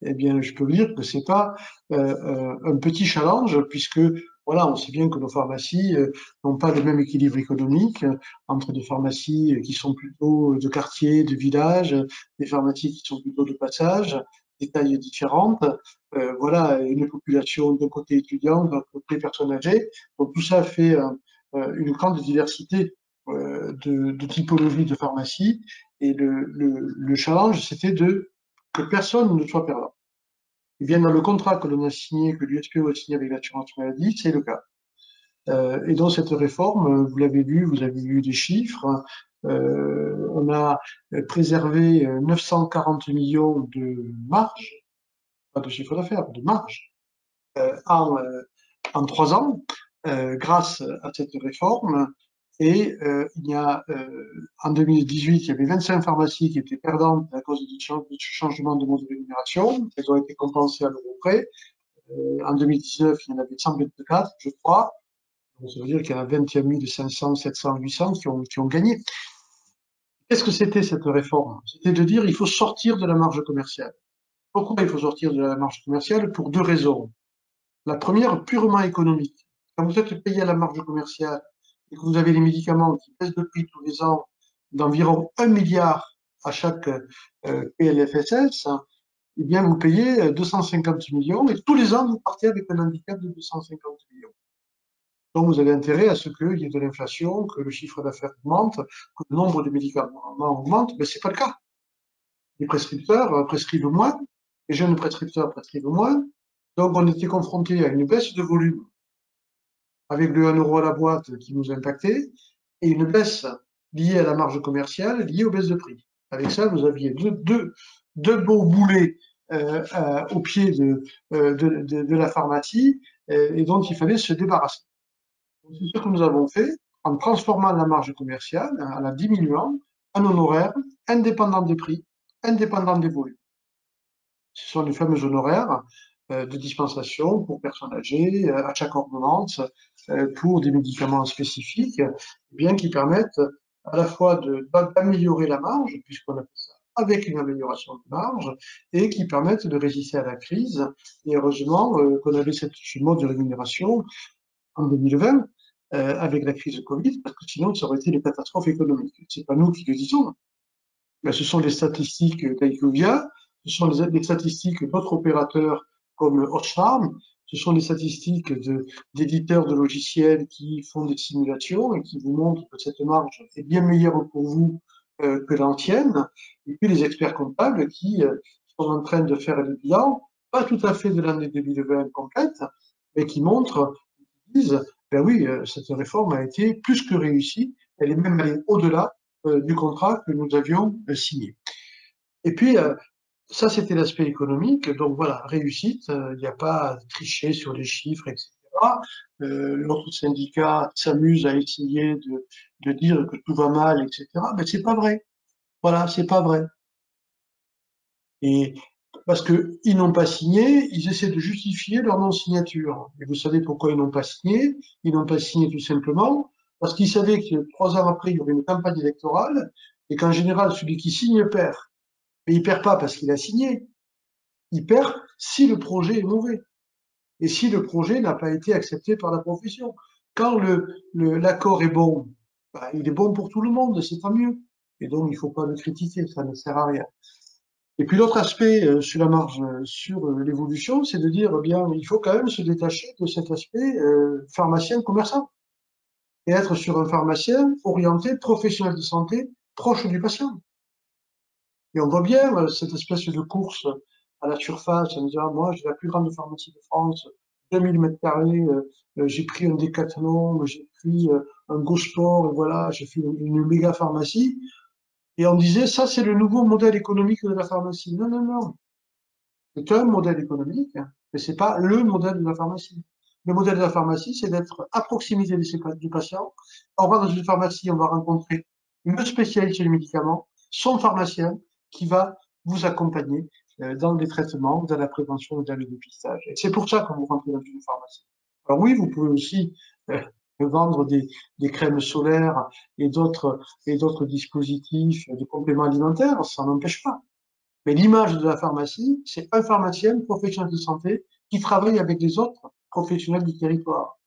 eh bien, je peux vous dire que c'est pas un petit challenge, puisque voilà, on sait bien que nos pharmacies n'ont pas le même équilibre économique entre des pharmacies qui sont plutôt de quartier, de village, des pharmacies qui sont plutôt de passage, des tailles différentes. Voilà, une population d'un côté étudiant, d'un côté personnes âgées. Donc tout ça fait une grande diversité de typologies de pharmacies. Et le challenge, c'était que personne ne soit perdant. Eh bien, dans le contrat que l'on a signé, que l'USPO a signé avec l'assurance maladie, c'est le cas. Et dans cette réforme, vous l'avez vu, vous avez vu des chiffres. On a préservé 940 millions de marge, pas de chiffre d'affaires, de marge, en 3 ans, grâce à cette réforme. Et en 2018, il y avait 25 pharmacies qui étaient perdantes à cause du changement de mode de rémunération. Elles ont été compensées à l'euro près. En 2019, il y en avait 124, je crois. Donc, ça veut dire qu'il y en a 21 500, 700, 800 qui ont gagné. Qu'est-ce que c'était cette réforme? C'était de dire il faut sortir de la marge commerciale. Pourquoi il faut sortir de la marge commerciale? Pour 2 raisons. La première, purement économique. Quand vous êtes payé à la marge commerciale et que vous avez les médicaments qui baissent de prix tous les ans d'environ 1 milliard à chaque PLFSS, eh bien, vous payez 250 millions et tous les ans, vous partez avec un handicap de 250 millions. Donc, vous avez intérêt à ce qu'il y ait de l'inflation, que le chiffre d'affaires augmente, que le nombre de médicaments augmente, mais c'est pas le cas. Les prescripteurs prescrivent moins, les jeunes prescripteurs prescrivent moins, donc on était confronté à une baisse de volume avec le 1 euro à la boîte qui nous impactait, et une baisse liée à la marge commerciale, liée aux baisses de prix. Avec ça, vous aviez deux beaux boulets au pied de la pharmacie et dont il fallait se débarrasser. C'est ce que nous avons fait en transformant la marge commerciale, en la diminuant, en honoraires indépendants des prix, indépendants des volumes. Ce sont les fameux honoraires de dispensation pour personnes âgées, à chaque ordonnance, pour des médicaments spécifiques, bien qui permettent à la fois d'améliorer la marge, puisqu'on a fait ça avec une amélioration de marge, et qui permettent de résister à la crise. Et heureusement qu'on avait ce mode de rémunération en 2020, avec la crise de Covid, parce que sinon ça aurait été une catastrophe économique. C'est pas nous qui le disons, mais ce sont les statistiques d'IQVIA, ce sont les statistiques d'autres opérateurs comme Oxfam, ce sont les statistiques d'éditeurs de logiciels qui font des simulations et qui vous montrent que cette marge est bien meilleure pour vous que l'ancienne, et puis les experts comptables qui sont en train de faire les bilans, pas tout à fait de l'année 2020 complète, mais qui montrent, qui disent, ben oui, cette réforme a été plus que réussie, elle est même allée au-delà du contrat que nous avions signé. Et puis, ça, c'était l'aspect économique. Donc voilà, réussite, il n'y a pas à tricher sur les chiffres, etc. L'autre syndicat s'amuse à essayer de dire que tout va mal, etc. Mais c'est pas vrai. Voilà, c'est pas vrai. Et parce que ils n'ont pas signé, ils essaient de justifier leur non-signature. Et vous savez pourquoi ils n'ont pas signé? Ils n'ont pas signé tout simplement parce qu'ils savaient que 3 ans après, il y aurait une campagne électorale et qu'en général, celui qui signe perd. Mais il perd pas parce qu'il a signé. Il perd si le projet est mauvais et si le projet n'a pas été accepté par la profession. Quand l'accord est bon, bah, il est bon pour tout le monde, c'est pas mieux. Et donc, il faut pas le critiquer, ça ne sert à rien. Et puis l'autre aspect sur la marge, sur l'évolution, c'est de dire, eh bien, il faut quand même se détacher de cet aspect pharmacien-commerçant et être sur un pharmacien orienté professionnel de santé, proche du patient. Et on voit bien cette espèce de course à la surface, en disant, moi, j'ai la plus grande pharmacie de France, 2000 mètres carrés, j'ai pris un Décathlon, j'ai pris un Go Sport, et voilà, j'ai fait une méga pharmacie. Et on disait, ça, c'est le nouveau modèle économique de la pharmacie. Non, non, non. C'est un modèle économique, mais c'est pas le modèle de la pharmacie. Le modèle de la pharmacie, c'est d'être à proximité du patient. On va dans une pharmacie, on va rencontrer le spécialiste du médicament, son pharmacien, qui va vous accompagner dans les traitements, dans la prévention et dans le dépistage. Et c'est pour ça que vous rentrez dans une pharmacie. Alors oui, vous pouvez aussi vendre des crèmes solaires et d'autres dispositifs de compléments alimentaires, ça n'empêche pas. Mais l'image de la pharmacie, c'est un pharmacien professionnel de santé qui travaille avec les autres professionnels du territoire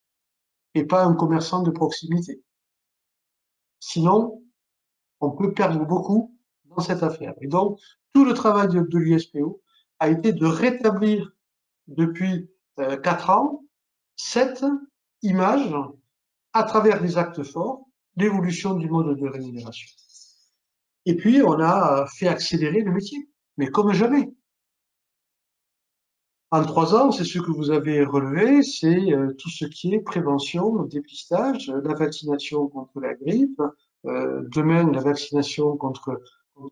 et pas un commerçant de proximité. Sinon, on peut perdre beaucoup dans cette affaire. Et donc, tout le travail de l'USPO a été de rétablir depuis 4 ans cette image à travers des actes forts, l'évolution du mode de rémunération. Et puis, on a fait accélérer le métier, mais comme jamais. En 3 ans, c'est ce que vous avez relevé, c'est tout ce qui est prévention, dépistage, la vaccination contre la grippe, demain la vaccination contre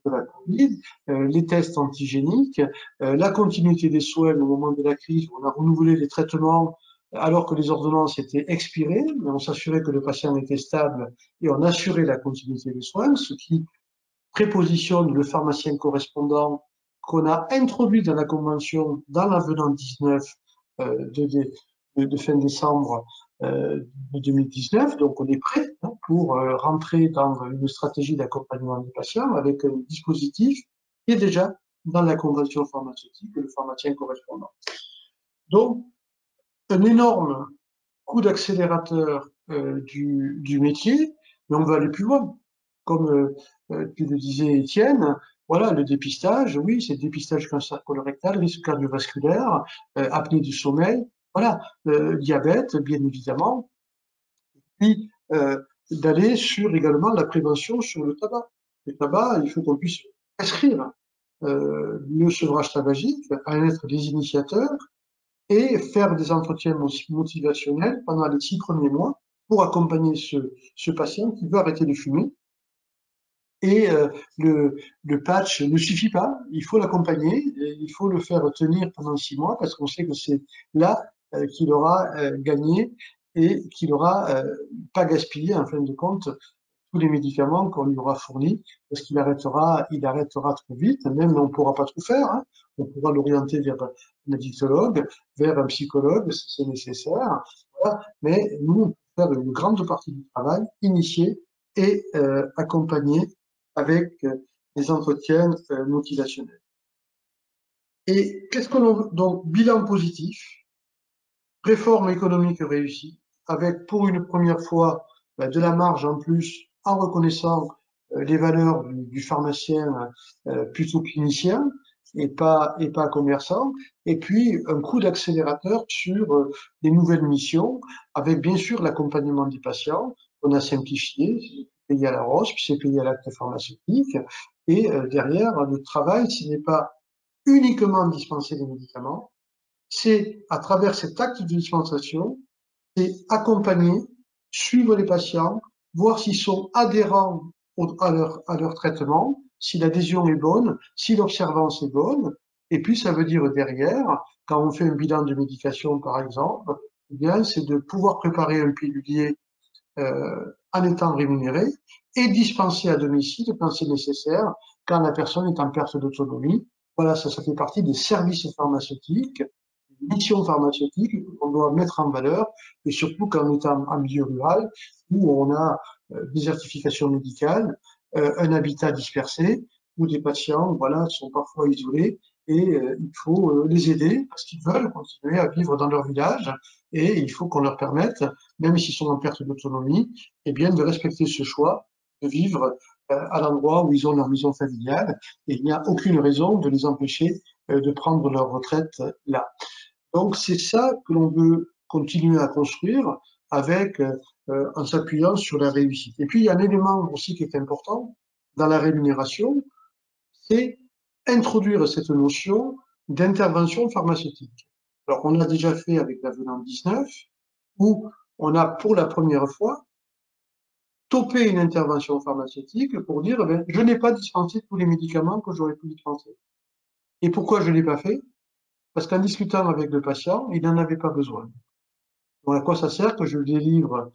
la Covid, les tests antigéniques, la continuité des soins au moment de la crise, on a renouvelé les traitements alors que les ordonnances étaient expirées, mais on s'assurait que le patient était stable et on assurait la continuité des soins, ce qui prépositionne le pharmacien correspondant qu'on a introduit dans la convention dans l'avenant 19 de fin décembre de 2019. Donc on est prêt pour rentrer dans une stratégie d'accompagnement des patients avec un dispositif qui est déjà dans la convention pharmaceutique, le pharmacien correspondant. Donc un énorme coup d'accélérateur du métier, mais on va aller plus loin. Comme tu le disais, Étienne, voilà, le dépistage, oui, c'est dépistage cancer colorectal, risque cardiovasculaire, apnée du sommeil, voilà, diabète, bien évidemment, puis d'aller sur également la prévention sur le tabac. Le tabac, il faut qu'on puisse prescrire le sevrage tabagique, à être des initiateurs, et faire des entretiens motivationnels pendant les 6 premiers mois pour accompagner ce patient qui veut arrêter de fumer. Et le patch ne suffit pas, il faut l'accompagner, il faut le faire tenir pendant 6 mois parce qu'on sait que c'est là qu'il aura gagné et qu'il aura pas gaspillé en fin de compte tous les médicaments qu'on lui aura fournis, parce il arrêtera trop vite, même on ne pourra pas tout faire, hein. On pourra l'orienter vers un addictologue, vers un psychologue si c'est nécessaire, voilà. Mais nous, on peut faire une grande partie du travail, initier et accompagner avec des entretiens motivationnels. Et qu'est-ce que l'on donc bilan positif, réforme économique réussie, avec pour une première fois de la marge en plus en reconnaissant les valeurs du pharmacien plutôt clinicien et pas commerçant, et puis un coup d'accélérateur sur des nouvelles missions, avec bien sûr l'accompagnement des patients qu'on a simplifié, c'est payé à la ROS, puis c'est payé à l'acte pharmaceutique, et derrière le travail, ce n'est pas uniquement dispenser des médicaments, c'est à travers cet acte de dispensation, c'est accompagner, suivre les patients, voir s'ils sont adhérents à leur traitement, si l'adhésion est bonne, si l'observance est bonne. Et puis, ça veut dire derrière, quand on fait un bilan de médication, par exemple, eh bien, c'est de pouvoir préparer un pilulier en étant rémunéré et dispenser à domicile quand c'est nécessaire, quand la personne est en perte d'autonomie. Voilà, ça fait partie des services pharmaceutiques, des missions pharmaceutiques qu'on doit mettre en valeur, et surtout quand on est en milieu rural, où on a désertification médicale, un habitat dispersé, où des patients voilà, sont parfois isolés, et il faut les aider parce qu'ils veulent continuer à vivre dans leur village, et il faut qu'on leur permette, même s'ils sont en perte d'autonomie, eh bien de respecter ce choix de vivre à l'endroit où ils ont leur maison familiale, et il n'y a aucune raison de les empêcher de prendre leur retraite là. Donc c'est ça que l'on veut continuer à construire avec en s'appuyant sur la réussite. Et puis il y a un élément aussi qui est important dans la rémunération, c'est introduire cette notion d'intervention pharmaceutique. Alors on a déjà fait avec l'avenant 19 où on a pour la première fois topé une intervention pharmaceutique pour dire eh bien, je n'ai pas dispensé tous les médicaments que j'aurais pu dispenser. Et pourquoi je ne l'ai pas fait? Parce qu'en discutant avec le patient, il n'en avait pas besoin. Donc à quoi ça sert que je délivre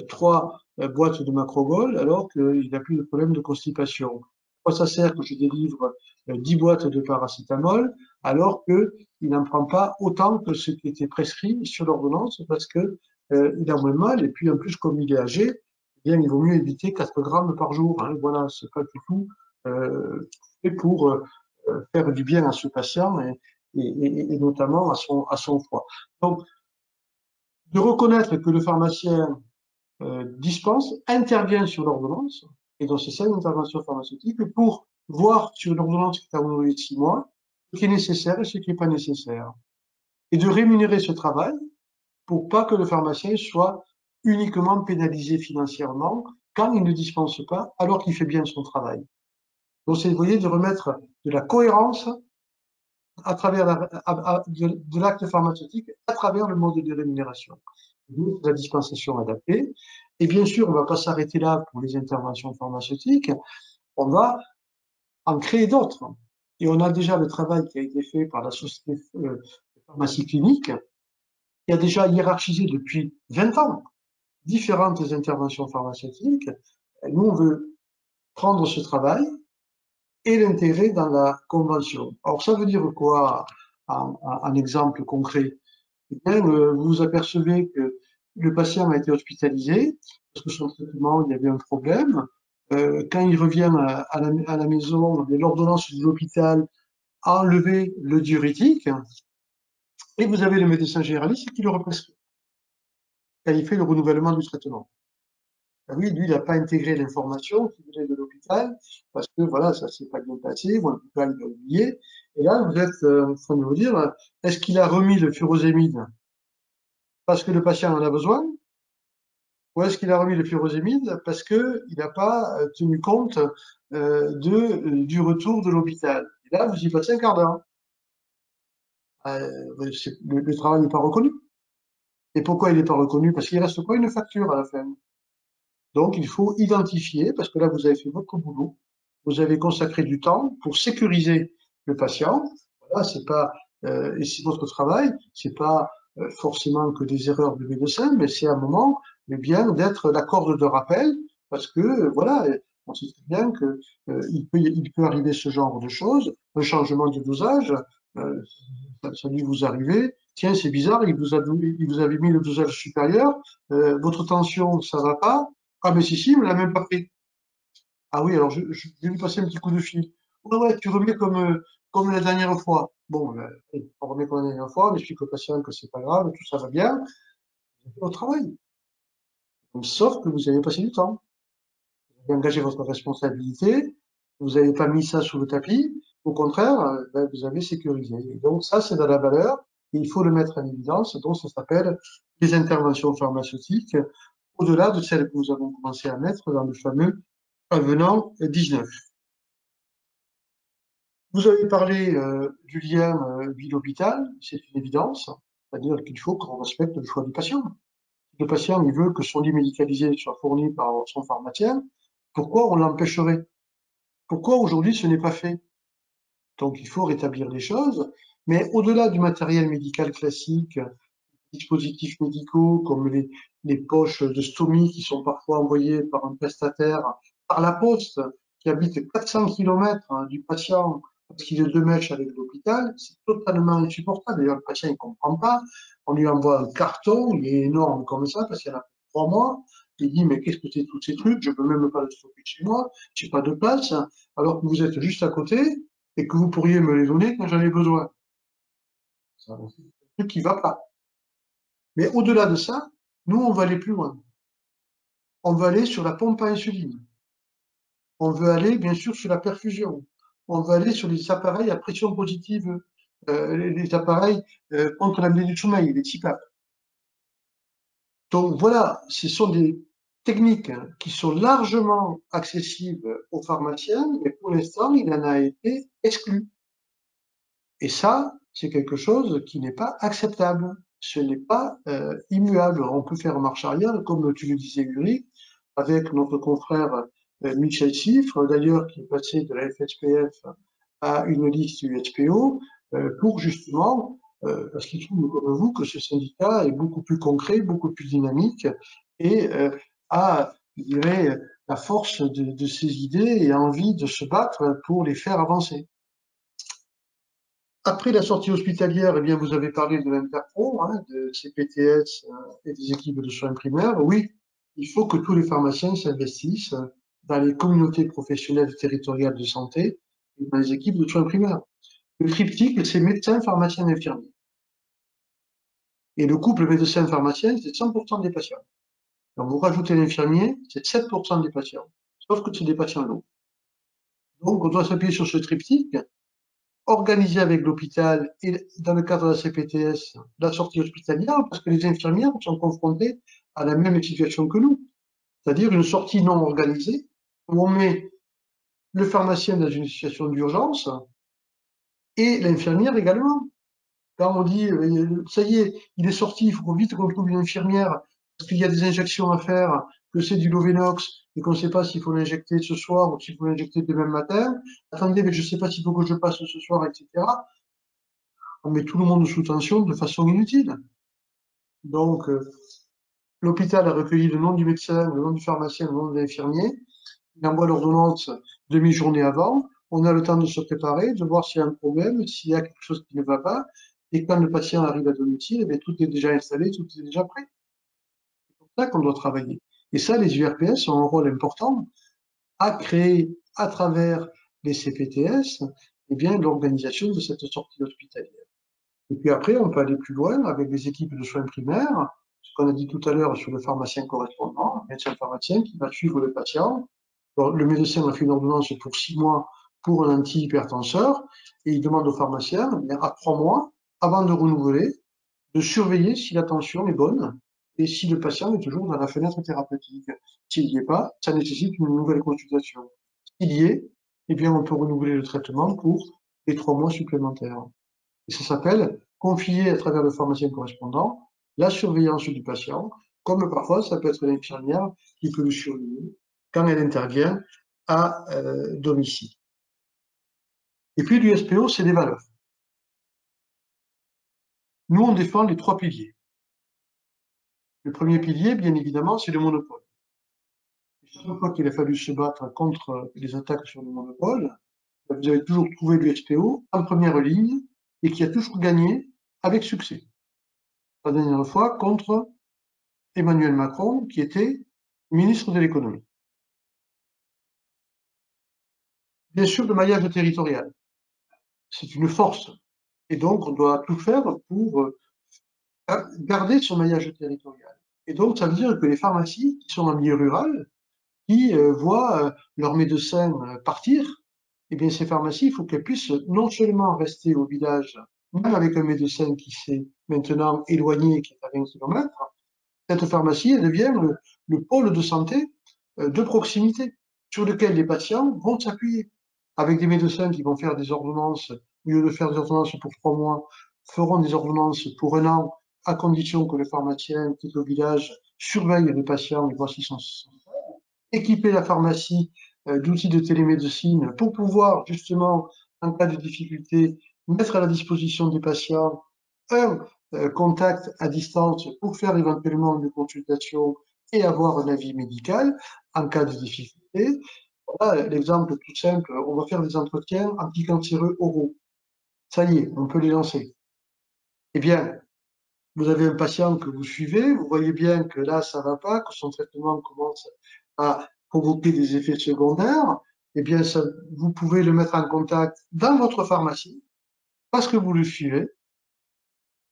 3 boîtes de Macrogol alors qu'il n'a plus de problème de constipation? À quoi ça sert que je délivre 10 boîtes de paracétamol alors qu'il n'en prend pas autant que ce qui était prescrit sur l'ordonnance parce que il a moins mal et puis en plus comme il est âgé, eh bien il vaut mieux éviter 4 grammes par jour. Hein. Voilà, c'est pas du tout fait pour faire du bien à ce patient et notamment à son foie. Donc de reconnaître que le pharmacien dispense, intervient sur l'ordonnance, et donc c'est ça une intervention pharmaceutique, pour voir sur l'ordonnance qui est envoyée de 6 mois, ce qui est nécessaire et ce qui n'est pas nécessaire. Et de rémunérer ce travail pour pas que le pharmacien soit uniquement pénalisé financièrement quand il ne dispense pas, alors qu'il fait bien son travail. Donc c'est, vous voyez, de remettre de la cohérence à travers de l'acte pharmaceutique à travers le mode de rémunération. La dispensation adaptée. Et bien sûr, on ne va pas s'arrêter là pour les interventions pharmaceutiques, on va en créer d'autres. Et on a déjà le travail qui a été fait par la Société de pharmacie clinique, qui a déjà hiérarchisé depuis 20 ans différentes interventions pharmaceutiques. Et nous, on veut prendre ce travail et l'intégrer dans la convention. Alors, ça veut dire quoi, un exemple concret? Eh bien, vous vous apercevez que le patient a été hospitalisé parce que son traitement, il y avait un problème. Quand il revient à la maison, l'ordonnance de l'hôpital a enlevé le diurétique et vous avez le médecin généraliste qui le represcrit quand il fait le renouvellement du traitement. Ah oui, lui, il n'a pas intégré l'information qui venait de l'hôpital parce que voilà, ça s'est pas bien passé, ou en tout cas, il a oublié. Et là, vous êtes en train de vous dire, est-ce qu'il a remis le furosémide parce que le patient en a besoin, ou est-ce qu'il a remis le furosémide parce qu'il n'a pas tenu compte du retour de l'hôpital? Et là, vous y passez un quart d'heure. le travail n'est pas reconnu. Et pourquoi il n'est pas reconnu? Parce qu'il reste quoi? Une facture à la fin. Donc, il faut identifier, parce que là, vous avez fait votre boulot, vous avez consacré du temps pour sécuriser le patient. Voilà, c'est pas, et c'est votre travail, c'est pas forcément que des erreurs de médecin, mais c'est un moment, mais bien d'être la corde de rappel, parce que voilà, on sait très bien que il peut arriver ce genre de choses, un changement de dosage, ça a dû vous arriver. Tiens, c'est bizarre, il vous avait mis le dosage supérieur, votre tension, ça va pas. Ah, mais si, il me l'a même pas pris. Ah oui, alors je vais lui passer un petit coup de fil. Ouais, ouais, tu remets comme la dernière fois. Bon, on remet comme la dernière fois, on explique au patient que c'est pas grave, tout ça va bien. Vous faites votre travail. Donc, sauf que vous avez passé du temps. Vous avez engagé votre responsabilité. Vous n'avez pas mis ça sous le tapis. Au contraire, ben, vous avez sécurisé. Et donc, ça, c'est de la valeur. Et il faut le mettre en évidence. Donc, ça s'appelle les interventions pharmaceutiques, au-delà de celles que nous avons commencé à mettre dans le fameux avenant 19. Vous avez parlé du lien ville-hôpital, c'est une évidence, c'est-à-dire qu'il faut qu'on respecte le choix du patient. Si le patient il veut que son lit médicalisé soit fourni par son pharmacien, pourquoi on l'empêcherait? Pourquoi aujourd'hui ce n'est pas fait? Donc il faut rétablir les choses, mais au-delà du matériel médical classique, dispositifs médicaux comme les poches de stomie qui sont parfois envoyées par un prestataire par la poste qui habite 400 km du patient parce qu'il est de mèche avec l'hôpital, c'est totalement insupportable. D'ailleurs, le patient ne comprend pas. On lui envoie un carton, il est énorme comme ça parce qu'il y en a pour 3 mois. Il dit, mais qu'est-ce que c'est tous ces trucs? Je peux même pas le stocker chez moi, j'ai pas de place, alors que vous êtes juste à côté et que vous pourriez me les donner quand j'en ai besoin. C'est un truc qui va pas. Mais au-delà de ça, nous, on va aller plus loin. On veut aller sur la pompe à insuline. On veut aller, bien sûr, sur la perfusion. On veut aller sur les appareils à pression positive, les appareils contre l'apnée du sommeil, les CPAP. Donc voilà, ce sont des techniques qui sont largement accessibles aux pharmaciens, mais pour l'instant, il en a été exclu. Et ça, c'est quelque chose qui n'est pas acceptable. Ce n'est pas immuable. On peut faire marche arrière, comme tu le disais, Uri, avec notre confrère Michel Siffre, d'ailleurs, qui est passé de la FSPF à une liste USPO, pour justement, parce qu'il trouve comme vous que ce syndicat est beaucoup plus concret, beaucoup plus dynamique et a, je dirais, la force de ses idées et envie de se battre pour les faire avancer. Après la sortie hospitalière, eh bien, vous avez parlé de l'Interpro, hein, de CPTS et des équipes de soins primaires. Oui, il faut que tous les pharmaciens s'investissent dans les communautés professionnelles territoriales de santé et dans les équipes de soins primaires. Le triptyque, c'est médecin, pharmacien, infirmier. Et le couple médecin-pharmacien, c'est 100% des patients. Quand vous rajoutez l'infirmier, c'est 7% des patients. Sauf que c'est des patients lourds. Donc, on doit s'appuyer sur ce triptyque, organiser avec l'hôpital et dans le cadre de la CPTS la sortie hospitalière, parce que les infirmières sont confrontées à la même situation que nous, c'est-à-dire une sortie non organisée où on met le pharmacien dans une situation d'urgence et l'infirmière également. Quand on dit ça y est, il est sorti, il faut vite qu'on trouve une infirmière parce qu'il y a des injections à faire, que c'est du Lovenox et qu'on ne sait pas s'il faut l'injecter ce soir ou s'il faut l'injecter demain matin. Attendez, mais je ne sais pas s'il faut que je passe ce soir, etc. On met tout le monde sous tension de façon inutile. Donc, l'hôpital a recueilli le nom du médecin, le nom du pharmacien, le nom de l'infirmier. Il envoie l'ordonnance demi-journée avant. On a le temps de se préparer, de voir s'il y a un problème, s'il y a quelque chose qui ne va pas. Et quand le patient arrive à domicile, eh tout est déjà installé, tout est déjà prêt. C'est comme ça qu'on doit travailler. Et ça, les URPS ont un rôle important à créer à travers les CPTS, eh bien, l'organisation de cette sortie hospitalière. Et puis après, on peut aller plus loin avec des équipes de soins primaires, ce qu'on a dit tout à l'heure sur le pharmacien correspondant, le médecin pharmacien qui va suivre le patient. Alors, le médecin a fait une ordonnance pour 6 mois pour un antihypertenseur et il demande au pharmacien, à 3 mois, avant de renouveler, de surveiller si la tension est bonne et si le patient est toujours dans la fenêtre thérapeutique. S'il n'y est pas, ça nécessite une nouvelle consultation. S'il y est, eh bien, on peut renouveler le traitement pour les 3 mois supplémentaires. Et ça s'appelle confier à travers le pharmacien correspondant la surveillance du patient, comme parfois ça peut être l'infirmière qui peut le surveiller quand elle intervient à domicile. Et puis l'USPO, c'est des valeurs. Nous, on défend les 3 piliers. Le premier pilier, bien évidemment, c'est le monopole. Chaque fois qu'il a fallu se battre contre les attaques sur le monopole, vous avez toujours trouvé l'USPO en première ligne et qui a toujours gagné avec succès. La dernière fois contre Emmanuel Macron, qui était ministre de l'économie. Bien sûr, le maillage territorial, c'est une force. Et donc, on doit tout faire pour garder son maillage territorial. Et donc, ça veut dire que les pharmacies qui sont en milieu rural, qui voient leurs médecins partir, eh bien, ces pharmacies, il faut qu'elles puissent non seulement rester au village, même avec un médecin qui s'est maintenant éloigné, qui est à 20 km, cette pharmacie, elle devient le pôle de santé de proximité, sur lequel les patients vont s'appuyer, avec des médecins qui vont faire des ordonnances, au lieu de faire des ordonnances pour 3 mois, feront des ordonnances pour 1 an, à condition que le pharmacien qui est au village surveille les patients et voit s'ils sont équiper la pharmacie d'outils de télémédecine pour pouvoir justement, en cas de difficulté, mettre à la disposition des patients un contact à distance pour faire éventuellement une consultation et avoir un avis médical en cas de difficulté. Voilà l'exemple tout simple, on va faire des entretiens anticancéreux oraux. Ça y est, on peut les lancer. Eh bien, vous avez un patient que vous suivez, vous voyez bien que là, ça va pas, que son traitement commence à provoquer des effets secondaires, eh bien, ça, vous pouvez le mettre en contact dans votre pharmacie, parce que vous le suivez,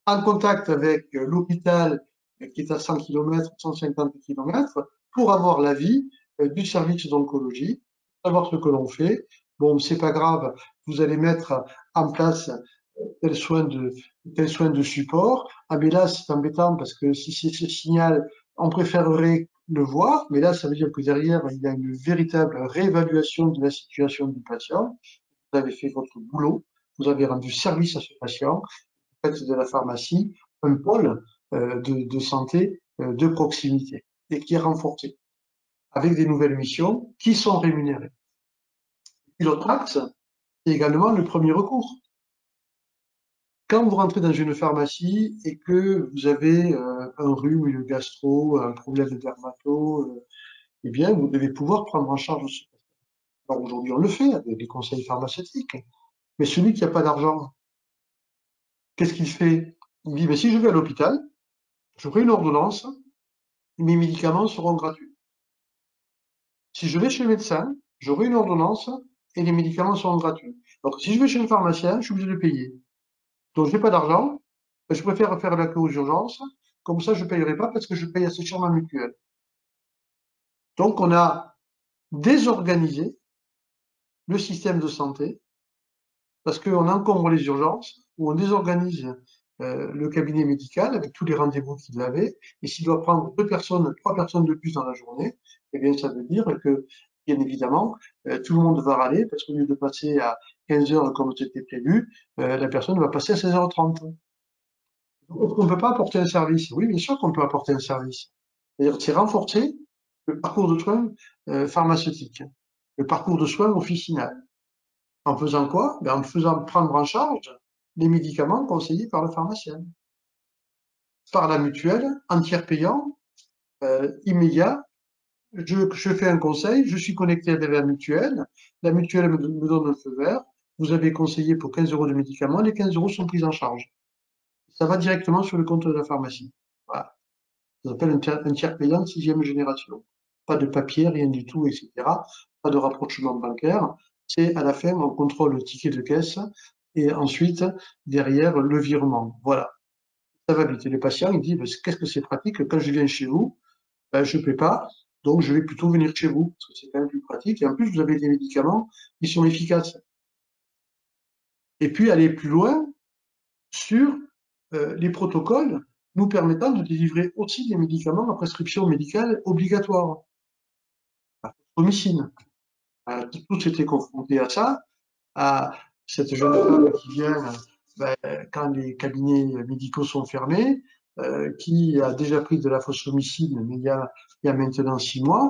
en contact avec l'hôpital qui est à 100 km, 150 km, pour avoir l'avis du service d'oncologie, savoir ce que l'on fait. Bon, c'est pas grave, vous allez mettre en place tel soin de support. Ah, mais là, c'est embêtant parce que si c'est ce signal, on préférerait le voir, mais là, ça veut dire que derrière, il y a une véritable réévaluation de la situation du patient. Vous avez fait votre boulot, vous avez rendu service à ce patient, vous faites de la pharmacie un pôle de santé de proximité et qui est renforcé avec des nouvelles missions qui sont rémunérées. Et l'autre axe, c'est également le premier recours. Quand vous rentrez dans une pharmacie et que vous avez un rhume, une gastro, un problème de dermato, eh bien, vous devez pouvoir prendre en charge ce patient. Alors aujourd'hui, on le fait avec des conseils pharmaceutiques. Mais celui qui n'a pas d'argent, qu'est-ce qu'il fait? Il dit, mais si je vais à l'hôpital, j'aurai une ordonnance, mes médicaments seront gratuits. Si je vais chez le médecin, j'aurai une ordonnance et les médicaments seront gratuits. Donc, si je vais chez le pharmacien, je suis obligé de payer. Donc, j'ai pas d'argent, je préfère faire la queue aux urgences, comme ça je ne payerai pas parce que je paye assez cher ma mutuelle. Donc, on a désorganisé le système de santé parce qu'on encombre les urgences ou on désorganise le cabinet médical avec tous les rendez-vous qu'il avait. Et s'il doit prendre 2 personnes, 3 personnes de plus dans la journée, eh bien, ça veut dire que, bien évidemment, tout le monde va râler parce qu'au lieu de passer à 15 heures comme c'était prévu, la personne va passer à 16h30. Donc, on ne peut pas apporter un service. Oui, bien sûr qu'on peut apporter un service. C'est-à-dire, c'est renforcer le parcours de soins pharmaceutique, le parcours de soins officinal. En faisant quoi? En faisant prendre en charge les médicaments conseillés par le pharmacien, par la mutuelle, en tiers payant, immédiat. Je fais un conseil, je suis connecté avec la mutuelle me donne un feu vert, vous avez conseillé pour 15 € de médicaments, les 15 € sont pris en charge. Ça va directement sur le compte de la pharmacie. Voilà. Ça s'appelle un tiers payant de 6e génération. Pas de papier, rien du tout, etc. Pas de rapprochement bancaire. C'est à la fin, on contrôle le ticket de caisse et ensuite, derrière, le virement. Voilà. Ça va vite. Et les patients, ils disent, qu'est-ce que c'est pratique, quand je viens chez vous, je ne paie pas, donc je vais plutôt venir chez vous, parce que c'est quand même plus pratique. Et en plus, vous avez des médicaments qui sont efficaces. Et puis, aller plus loin sur les protocoles nous permettant de délivrer aussi des médicaments à prescription médicale obligatoire. La promycine. Tous étaient confrontés à ça, à cette jeune femme qui vient quand les cabinets médicaux sont fermés, qui a déjà pris de la phosphomycine, mais il y a maintenant 6 mois,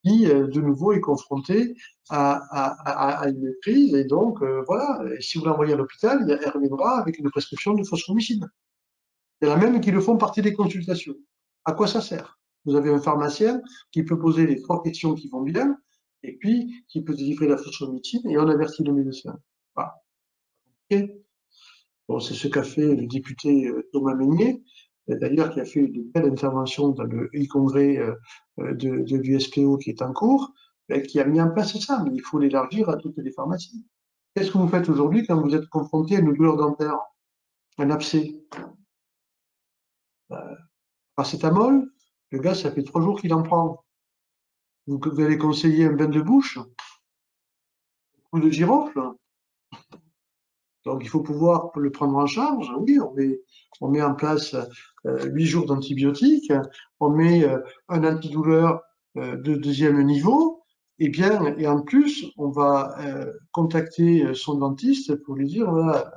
qui de nouveau est confronté à une crise. Et donc, voilà, et si vous l'envoyez à l'hôpital, elle reviendra avec une prescription de phosphomycine. Il y en a même qui le font par téléconsultation. À quoi ça sert? Vous avez un pharmacien qui peut poser les 3 questions qui vont bien, et puis qui peut délivrer la phosphomycine, et on avertit le médecin. Voilà. Okay. Bon, c'est ce qu'a fait le député Thomas Mesnier, d'ailleurs, qui a fait une belle intervention dans le e-congrès de l'USPO qui est en cours, qui a mis en place ça, mais il faut l'élargir à toutes les pharmacies. Qu'est-ce que vous faites aujourd'hui quand vous êtes confronté à une douleur dentaire, un abcès? Paracétamol, le gars, ça fait 3 jours qu'il en prend. Vous allez conseiller un bain de bouche, un coup de girofle. Donc, il faut pouvoir le prendre en charge. Oui, on met en place 8 jours d'antibiotiques, on met un antidouleur de 2e niveau, et en plus, on va contacter son dentiste pour lui dire, voilà,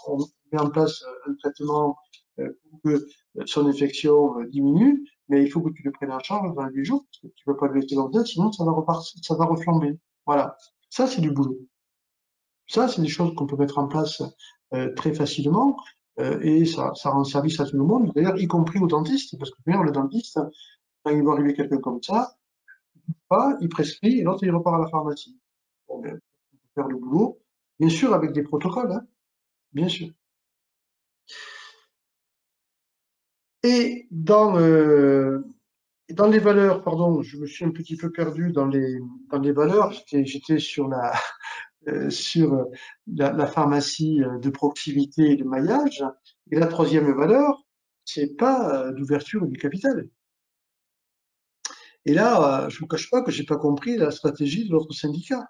on met en place un traitement pour que son infection diminue, mais il faut que tu le prennes en charge dans les 8 jours, parce que tu ne peux pas le laisser comme ça, sinon ça va reflamber. Voilà. Ça, c'est du boulot. Ça, c'est des choses qu'on peut mettre en place très facilement et ça rend service à tout le monde, d'ailleurs, y compris aux dentistes, parce que d'ailleurs, le dentiste, quand il voit arriver quelqu'un comme ça, il prescrit et l'autre, il repart à la pharmacie. Bon, ben, on peut faire le boulot, bien sûr, avec des protocoles, hein, bien sûr. Et dans les valeurs, pardon, je me suis un petit peu perdu dans les valeurs, j'étais sur la pharmacie de proximité et de maillage. Et la 3e valeur, c'est pas d'ouverture du capital. Et là, je ne vous cache pas que j'ai pas compris la stratégie de l'autre syndicat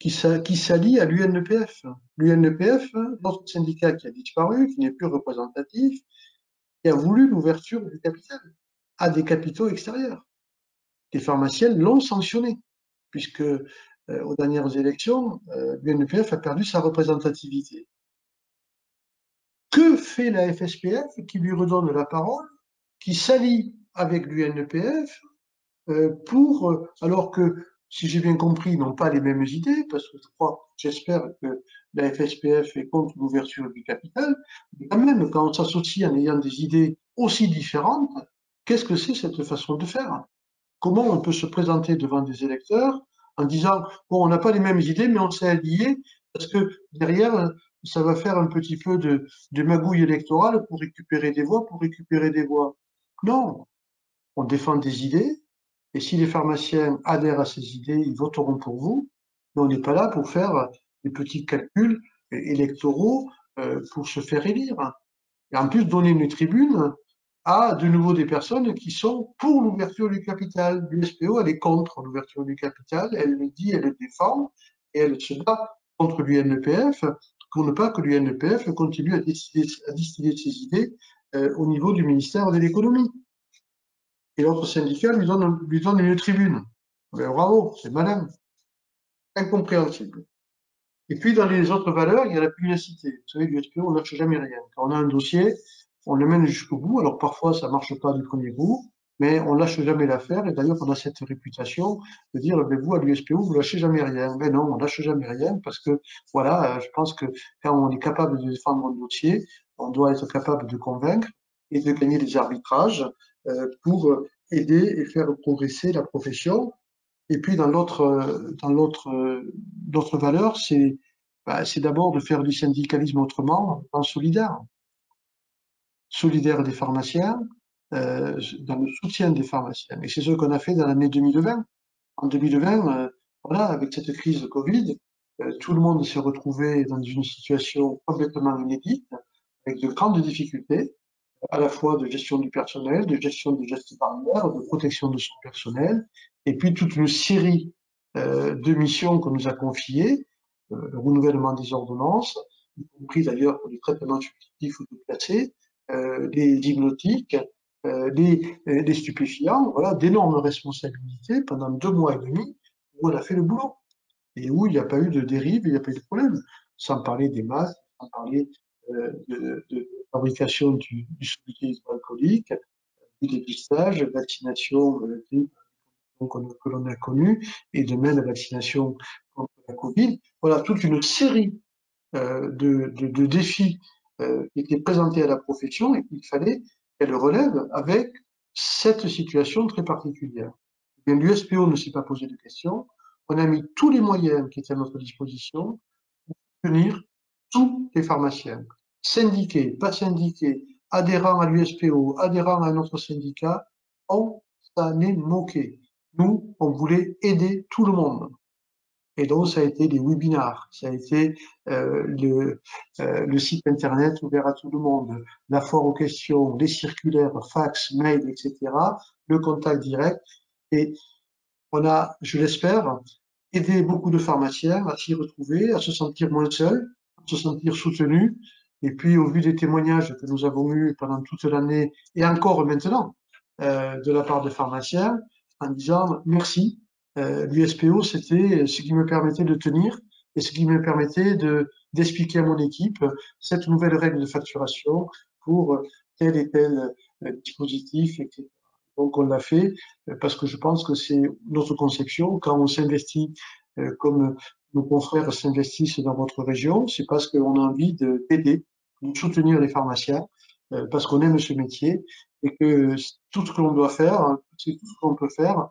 qui s'allie à l'UNEPF. L'UNEPF, notre syndicat qui a disparu, qui n'est plus représentatif, qui a voulu l'ouverture du capital à des capitaux extérieurs. Les pharmaciens l'ont sanctionné, puisque aux dernières élections, l'UNEPF a perdu sa représentativité. Que fait la FSPF qui lui redonne la parole, qui s'allie avec l'UNEPF alors que, si j'ai bien compris, ils n'ont pas les mêmes idées, parce que j'espère que la FSPF est contre l'ouverture du capital, mais quand même, quand on s'associe en ayant des idées aussi différentes, qu'est-ce que c'est cette façon de faire? Comment on peut se présenter devant des électeurs en disant, bon, on n'a pas les mêmes idées, mais on s'est alliés, parce que derrière, ça va faire un petit peu de magouille électorale pour récupérer des voix, Non, on défend des idées, et si les pharmaciens adhèrent à ces idées, ils voteront pour vous, mais on n'est pas là pour faire des petits calculs électoraux pour se faire élire. Et en plus, donner une tribune à de nouveau des personnes qui sont pour l'ouverture du capital. L'USPO, elle est contre l'ouverture du capital, elle le dit, elle le défend, et elle se bat contre l'UNEPF pour ne pas que l'UNEPF continue à distiller ses idées au niveau du ministère de l'économie. Et l'autre syndicat lui donne une tribune. Ben, bravo, c'est malin, incompréhensible. Et puis, dans les autres valeurs, il y a la pugnacité. Vous savez, l'USPO, on ne lâche jamais rien. Quand on a un dossier, on le mène jusqu'au bout. Alors, parfois, ça marche pas du premier coup, mais on lâche jamais l'affaire. Et d'ailleurs, on a cette réputation de dire, ben, vous, à l'USPO, vous lâchez jamais rien. Mais non, on lâche jamais rien parce que, voilà, je pense que quand on est capable de défendre un dossier, on doit être capable de convaincre et de gagner des arbitrages pour aider et faire progresser la profession. Et puis l'autre valeur, c'est d'abord de faire du syndicalisme autrement, en solidaire. Solidaire des pharmaciens, dans le soutien des pharmaciens. Et c'est ce qu'on a fait dans l'année 2020. En 2020, voilà, avec cette crise de Covid, tout le monde s'est retrouvé dans une situation complètement inédite, avec de grandes difficultés, à la fois de gestion du personnel, de gestion des gestes barrières, de protection de son personnel, et puis toute une série de missions qu'on nous a confiées, le renouvellement des ordonnances, y compris d'ailleurs pour les traitements substitutifs ou déplacés, les hypnotiques, les stupéfiants, voilà, d'énormes responsabilités pendant 2 mois et demi où on a fait le boulot et où il n'y a pas eu de dérive, il n'y a pas eu de problème, sans parler des masques, sans parler de fabrication du soluté hydroalcoolique, du dépistage, vaccination que l'on a connue, et demain la vaccination contre la Covid. Voilà toute une série de défis qui étaient présentés à la profession et qu'il fallait qu'elle relève avec cette situation très particulière. L'USPO ne s'est pas posé de questions. On a mis tous les moyens qui étaient à notre disposition pour soutenir tous les pharmaciens, syndiqués, pas syndiqués, adhérents à l'USPO, adhérents à notre syndicat. On s'en est moqué. Nous, on voulait aider tout le monde. Et donc, ça a été des webinars, ça a été le site internet ouvert à tout le monde, la foire aux questions, les circulaires, fax, mail, etc., le contact direct. Et on a, je l'espère, aidé beaucoup de pharmaciens à s'y retrouver, à se sentir moins seuls, à se sentir soutenus. Et puis, au vu des témoignages que nous avons eus pendant toute l'année, et encore maintenant, de la part de pharmaciens, en disant merci, l'USPO, c'était ce qui me permettait de tenir et ce qui me permettait d'expliquer à mon équipe cette nouvelle règle de facturation pour tel et tel dispositif, etc. Donc on l'a fait parce que je pense que c'est notre conception. Quand on s'investit comme nos confrères s'investissent dans votre région, c'est parce qu'on a envie d'aider, de soutenir les pharmaciens, parce qu'on aime ce métier et que tout ce que l'on doit faire, tout ce qu'on peut faire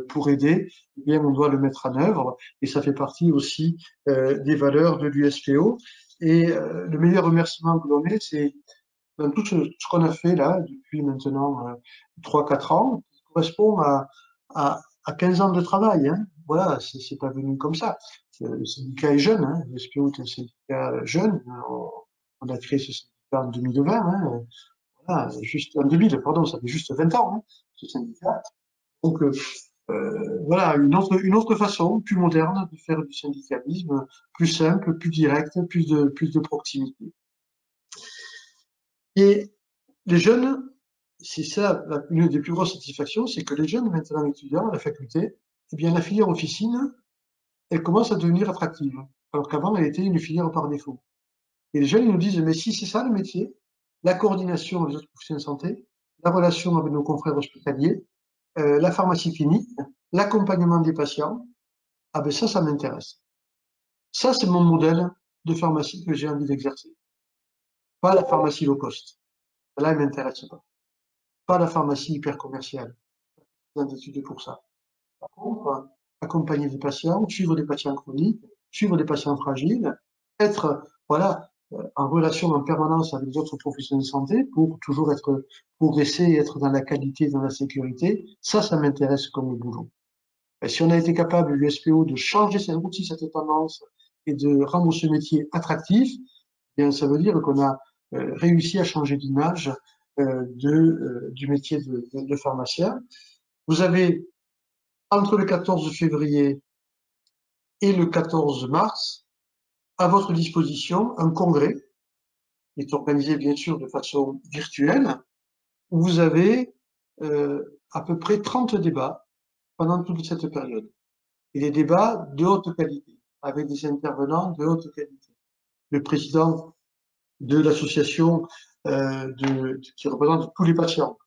pour aider, eh bien on doit le mettre en œuvre et ça fait partie aussi des valeurs de l'USPO. Et le meilleur remerciement que l'on ait, c'est dans tout ce qu'on a fait là depuis maintenant 3-4 ans, qui correspond à 15 ans de travail. Hein. Voilà, c'est pas venu comme ça. Le syndicat est jeune, hein. L'USPO est un syndicat jeune. On a créé ce syndicat en 2020. Hein. Voilà, juste en 2000, pardon, ça fait juste 20 ans, hein, ce syndicat. Donc voilà, une autre façon, plus moderne, de faire du syndicalisme, plus simple, plus direct, plus de proximité. Et les jeunes, c'est ça une des plus grosses satisfactions, c'est que les jeunes maintenant étudiants à la faculté, eh bien la filière officine, elle commence à devenir attractive, alors qu'avant elle était une filière par défaut. Et les jeunes ils nous disent, mais si c'est ça le métier, la coordination avec les autres professionnels de santé, la relation avec nos confrères hospitaliers, la pharmacie clinique, l'accompagnement des patients, ah ben ça m'intéresse. Ça, c'est mon modèle de pharmacie que j'ai envie d'exercer. Pas la pharmacie low cost. Là, elle m'intéresse pas. Pas la pharmacie hyper commerciale. J'ai des études pour ça. Par contre, accompagner des patients, suivre des patients chroniques, suivre des patients fragiles, être, voilà, en relation en permanence avec d'autres professionnels de santé pour toujours progresser et être dans la qualité, dans la sécurité, ça m'intéresse comme boulot. Et si on a été capable, l'USPO, de changer cette tendance et de rendre ce métier attractif, eh bien, ça veut dire qu'on a réussi à changer d'image du métier de pharmacien. Vous avez, entre le 14 février et le 14 mars, à votre disposition un congrès, qui est organisé bien sûr de façon virtuelle, où vous avez à peu près 30 débats pendant toute cette période. Et des débats de haute qualité, avec des intervenants de haute qualité. Le président de l'association qui représente tous les patients.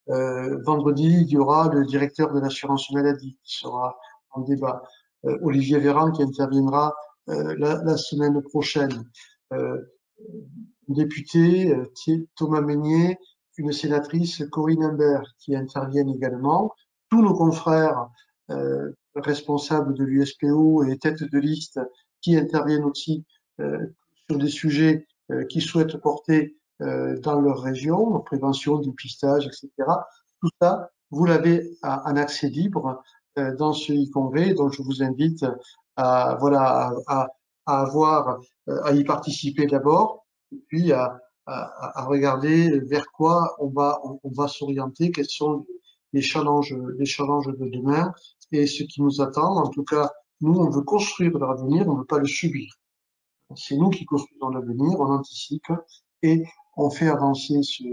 Vendredi, il y aura le directeur de l'assurance maladie qui sera en débat. Olivier Véran qui interviendra la semaine prochaine. Un député, Thomas Meignet, une sénatrice, Corinne Imbert, qui interviennent également. Tous nos confrères responsables de l'USPO et têtes de liste qui interviennent aussi sur des sujets qu'ils souhaitent porter dans leur région, prévention, dépistage, etc. Tout ça, vous l'avez en accès libre dans ce e-congrès, donc je vous invite à, voilà, à y participer d'abord, et puis à regarder vers quoi on va s'orienter, quels sont les challenges de demain et ce qui nous attend. En tout cas, nous, on veut construire l'avenir, on ne veut pas le subir. C'est nous qui construisons l'avenir, on anticipe et on fait avancer ce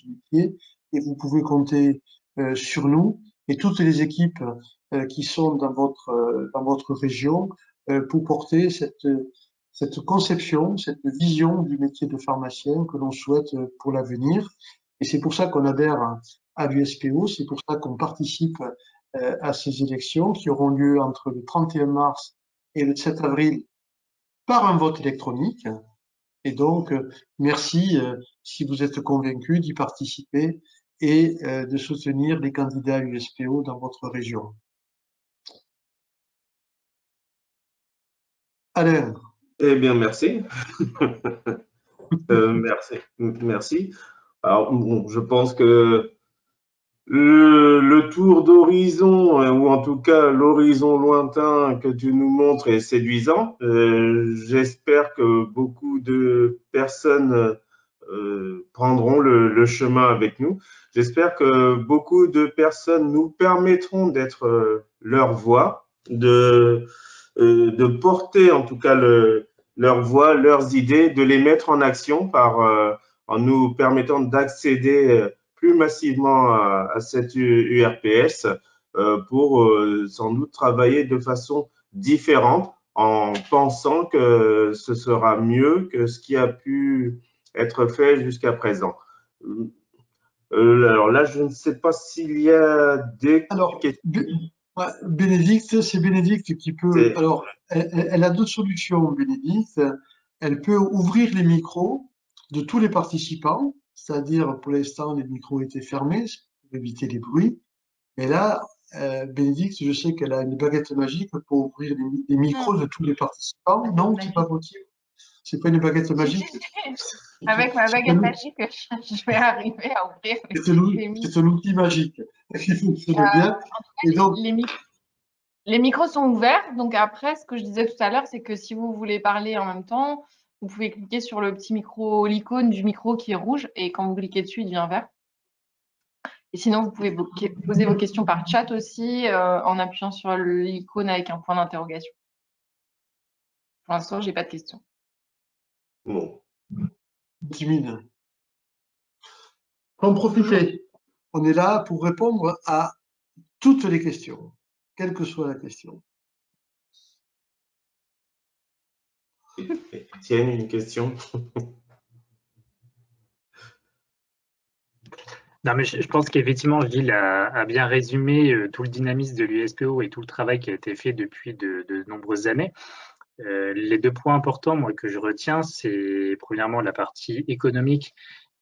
métier. Et vous pouvez compter sur nous et toutes les équipes qui sont dans votre région pour porter cette conception, cette vision du métier de pharmacien que l'on souhaite pour l'avenir. Et c'est pour ça qu'on adhère à l'USPO, c'est pour ça qu'on participe à ces élections qui auront lieu entre le 31 mars et le 7 avril par un vote électronique. Et donc, merci si vous êtes convaincus d'y participer et de soutenir les candidats USPO dans votre région. Alain. Eh bien, merci. Merci. Alors, bon, je pense que le tour d'horizon, ou en tout cas l'horizon lointain que tu nous montres est séduisant. J'espère que beaucoup de personnes prendront le chemin avec nous. J'espère que beaucoup de personnes nous permettront d'être leur voix, de porter en tout cas leur voix, leurs idées, de les mettre en action en nous permettant d'accéder plus massivement à cette URPS pour sans doute travailler de façon différente en pensant que ce sera mieux que ce qui a pu être fait jusqu'à présent. Alors là, je ne sais pas s'il y a des questions. Bénédicte, c'est Bénédicte qui peut. Alors, elle a deux solutions, Bénédicte. Elle peut ouvrir les micros de tous les participants, c'est-à-dire pour l'instant, les micros étaient fermés pour éviter les bruits. Mais là, Bénédicte, je sais qu'elle a une baguette magique pour ouvrir les micros de tous les participants. Non, c'est pas possible. C'est pas une baguette magique. Avec ma baguette magique, je vais arriver à ouvrir. C'est un outil magique. Il fonctionne bien. Et donc, les micros sont ouverts. Donc après, ce que je disais tout à l'heure, c'est que si vous voulez parler en même temps, vous pouvez cliquer sur le petit micro, l'icône du micro qui est rouge, et quand vous cliquez dessus, il devient vert. Et sinon, vous pouvez poser vos questions par chat aussi, en appuyant sur l'icône avec un point d'interrogation. Pour l'instant, j'ai pas de questions. Bon. Timide. En profiter. On est là pour répondre à toutes les questions, quelle que soit la question. Étienne, une question? Non, mais je pense qu'effectivement, Gilles a bien résumé tout le dynamisme de l'USPO et tout le travail qui a été fait depuis de nombreuses années. Les deux points importants, moi, que je retiens, c'est premièrement la partie économique.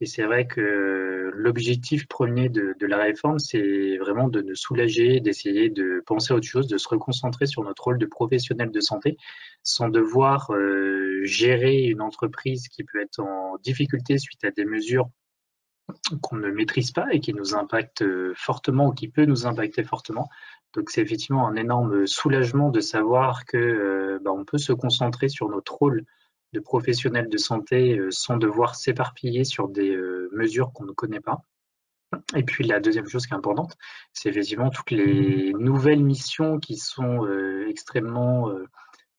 Et c'est vrai que l'objectif premier de la réforme, c'est vraiment de nous soulager, d'essayer de penser à autre chose, de se reconcentrer sur notre rôle de professionnel de santé, sans devoir gérer une entreprise qui peut être en difficulté suite à des mesures qu'on ne maîtrise pas et qui nous impacte fortement ou qui peut nous impacter fortement. Donc c'est effectivement un énorme soulagement de savoir que on peut se concentrer sur notre rôle de professionnel de santé sans devoir s'éparpiller sur des mesures qu'on ne connaît pas. Et puis la deuxième chose qui est importante, c'est effectivement toutes les nouvelles missions qui sont extrêmement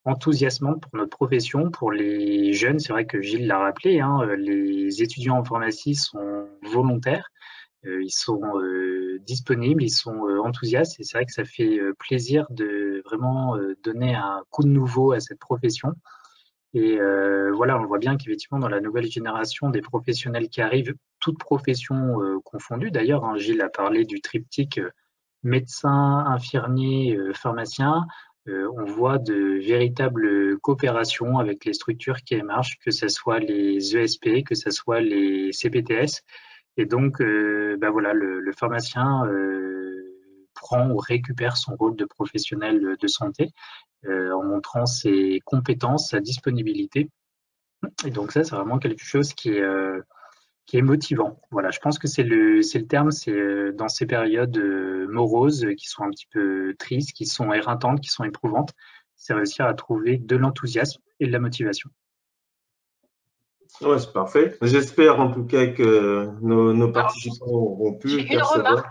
enthousiasmante pour notre profession, pour les jeunes. C'est vrai que Gilles l'a rappelé, hein, les étudiants en pharmacie sont volontaires, ils sont disponibles, ils sont enthousiastes et c'est vrai que ça fait plaisir de vraiment donner un coup de nouveau à cette profession. Et voilà, on voit bien qu'effectivement dans la nouvelle génération des professionnels qui arrivent, toutes professions confondues d'ailleurs, hein, Gilles a parlé du triptyque médecin, infirmier, pharmacien. On voit de véritables coopérations avec les structures qui émergent, que ce soit les ESP, que ce soit les CPTS. Et donc, voilà, le pharmacien prend ou récupère son rôle de professionnel de santé en montrant ses compétences, sa disponibilité. Et donc ça, c'est vraiment quelque chose qui est motivant. Voilà, je pense que c'est le terme, c'est dans ces périodes moroses qui sont un petit peu tristes, qui sont éreintantes, qui sont éprouvantes, c'est réussir à trouver de l'enthousiasme et de la motivation. Ouais, c'est parfait. J'espère en tout cas que nos participants auront pu percevoir.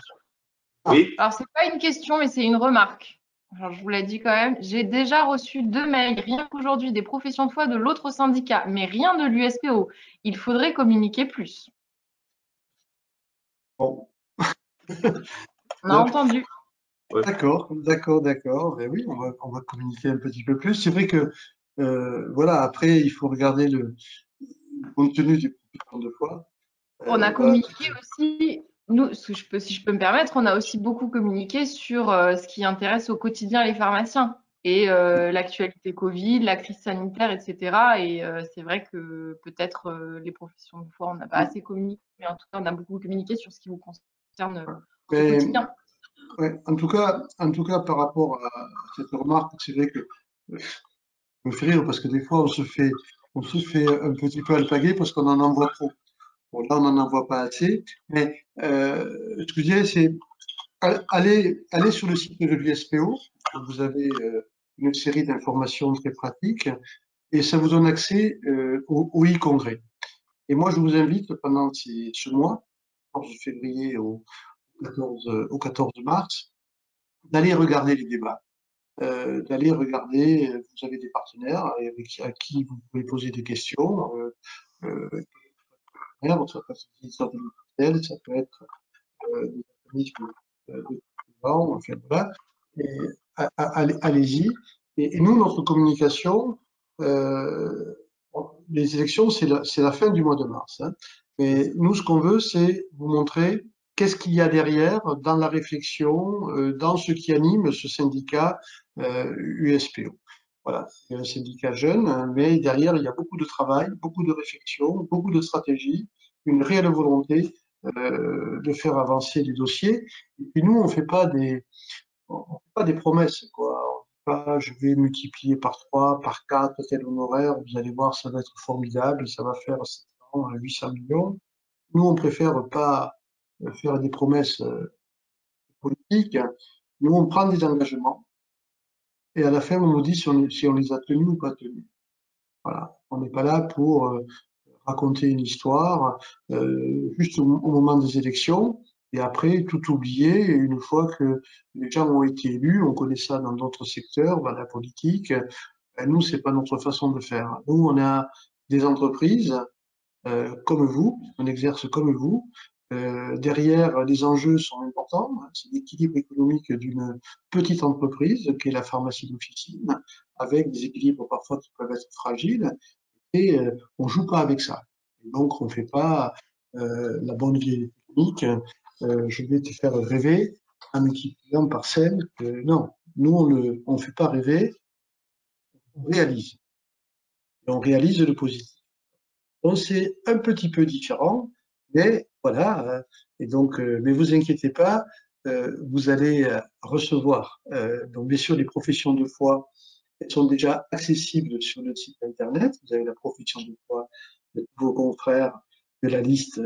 Oui. Alors, c'est pas une question, mais c'est une remarque. Alors, je vous l'ai dit quand même. J'ai déjà reçu 2 mails, rien qu'aujourd'hui, des professions de foi de l'autre syndicat, mais rien de l'USPO. Il faudrait communiquer plus. Bon. On a entendu. D'accord. Ben oui, on va communiquer un petit peu plus. C'est vrai que Voilà, après, il faut regarder le contenu des professions de foi. On a Voilà. communiqué aussi, nous, si je peux me permettre, on a aussi beaucoup communiqué sur ce qui intéresse au quotidien les pharmaciens et l'actualité Covid, la crise sanitaire, etc. Et c'est vrai que peut-être les professions de foi, on n'a pas assez communiqué, mais en tout cas, on a beaucoup communiqué sur ce qui vous concerne au Mais, quotidien. ouais, en tout cas, par rapport à cette remarque, c'est vrai que me fait rire parce que des fois, on se fait un petit peu alpaguer parce qu'on en envoie trop. Bon, là, on n'en envoie pas assez, mais ce que je disais, c'est aller sur le site de l'USPO. Vous avez une série d'informations très pratiques et ça vous donne accès au e-congrès. Et moi, je vous invite pendant ce mois, 14 février au 14 mars, d'aller regarder les débats. D'aller regarder, vous avez des partenaires à qui vous pouvez poser des questions. Ça peut être des organisateurs, ça peut être des organismes de gens, enfin voilà. Et allez-y. Et nous, notre communication, les élections, c'est la fin du mois de mars. Hein. Mais nous, ce qu'on veut, c'est vous montrer qu'est-ce qu'il y a derrière dans la réflexion, dans ce qui anime ce syndicat USPO. Voilà, c'est un syndicat jeune, mais derrière, il y a beaucoup de travail, beaucoup de réflexion, beaucoup de stratégie, une réelle volonté de faire avancer les dossiers. Et puis nous, on fait pas des promesses, quoi. On dit pas, je vais multiplier par 3, par 4 tel honoraire, vous allez voir, ça va être formidable, ça va faire 700, 800 millions. Nous, on préfère pas faire des promesses politiques. Nous, on prend des engagements et à la fin, on nous dit si on les a tenus ou pas tenus. Voilà. On n'est pas là pour raconter une histoire juste au moment des élections et après tout oublier une fois que les gens ont été élus. On connaît ça dans d'autres secteurs, dans la politique. Nous, c'est pas notre façon de faire. Nous, on a des entreprises comme vous, on exerce comme vous. Derrière, les enjeux sont importants. C'est l'équilibre économique d'une petite entreprise, qui est la pharmacie d'officine, avec des équilibres parfois qui peuvent être fragiles. Et on joue pas avec ça. Et donc, on fait pas la bonne vieille technique. Je vais te faire rêver en multipliant par 5. Non, nous, on fait pas rêver, on réalise. Et on réalise le positif. Donc c'est un petit peu différent, mais voilà. Et donc, mais vous inquiétez pas, vous allez recevoir. Donc bien sûr, les professions de foi, elles sont déjà accessibles sur le site internet. Vous avez la profession de foi de vos confrères de la liste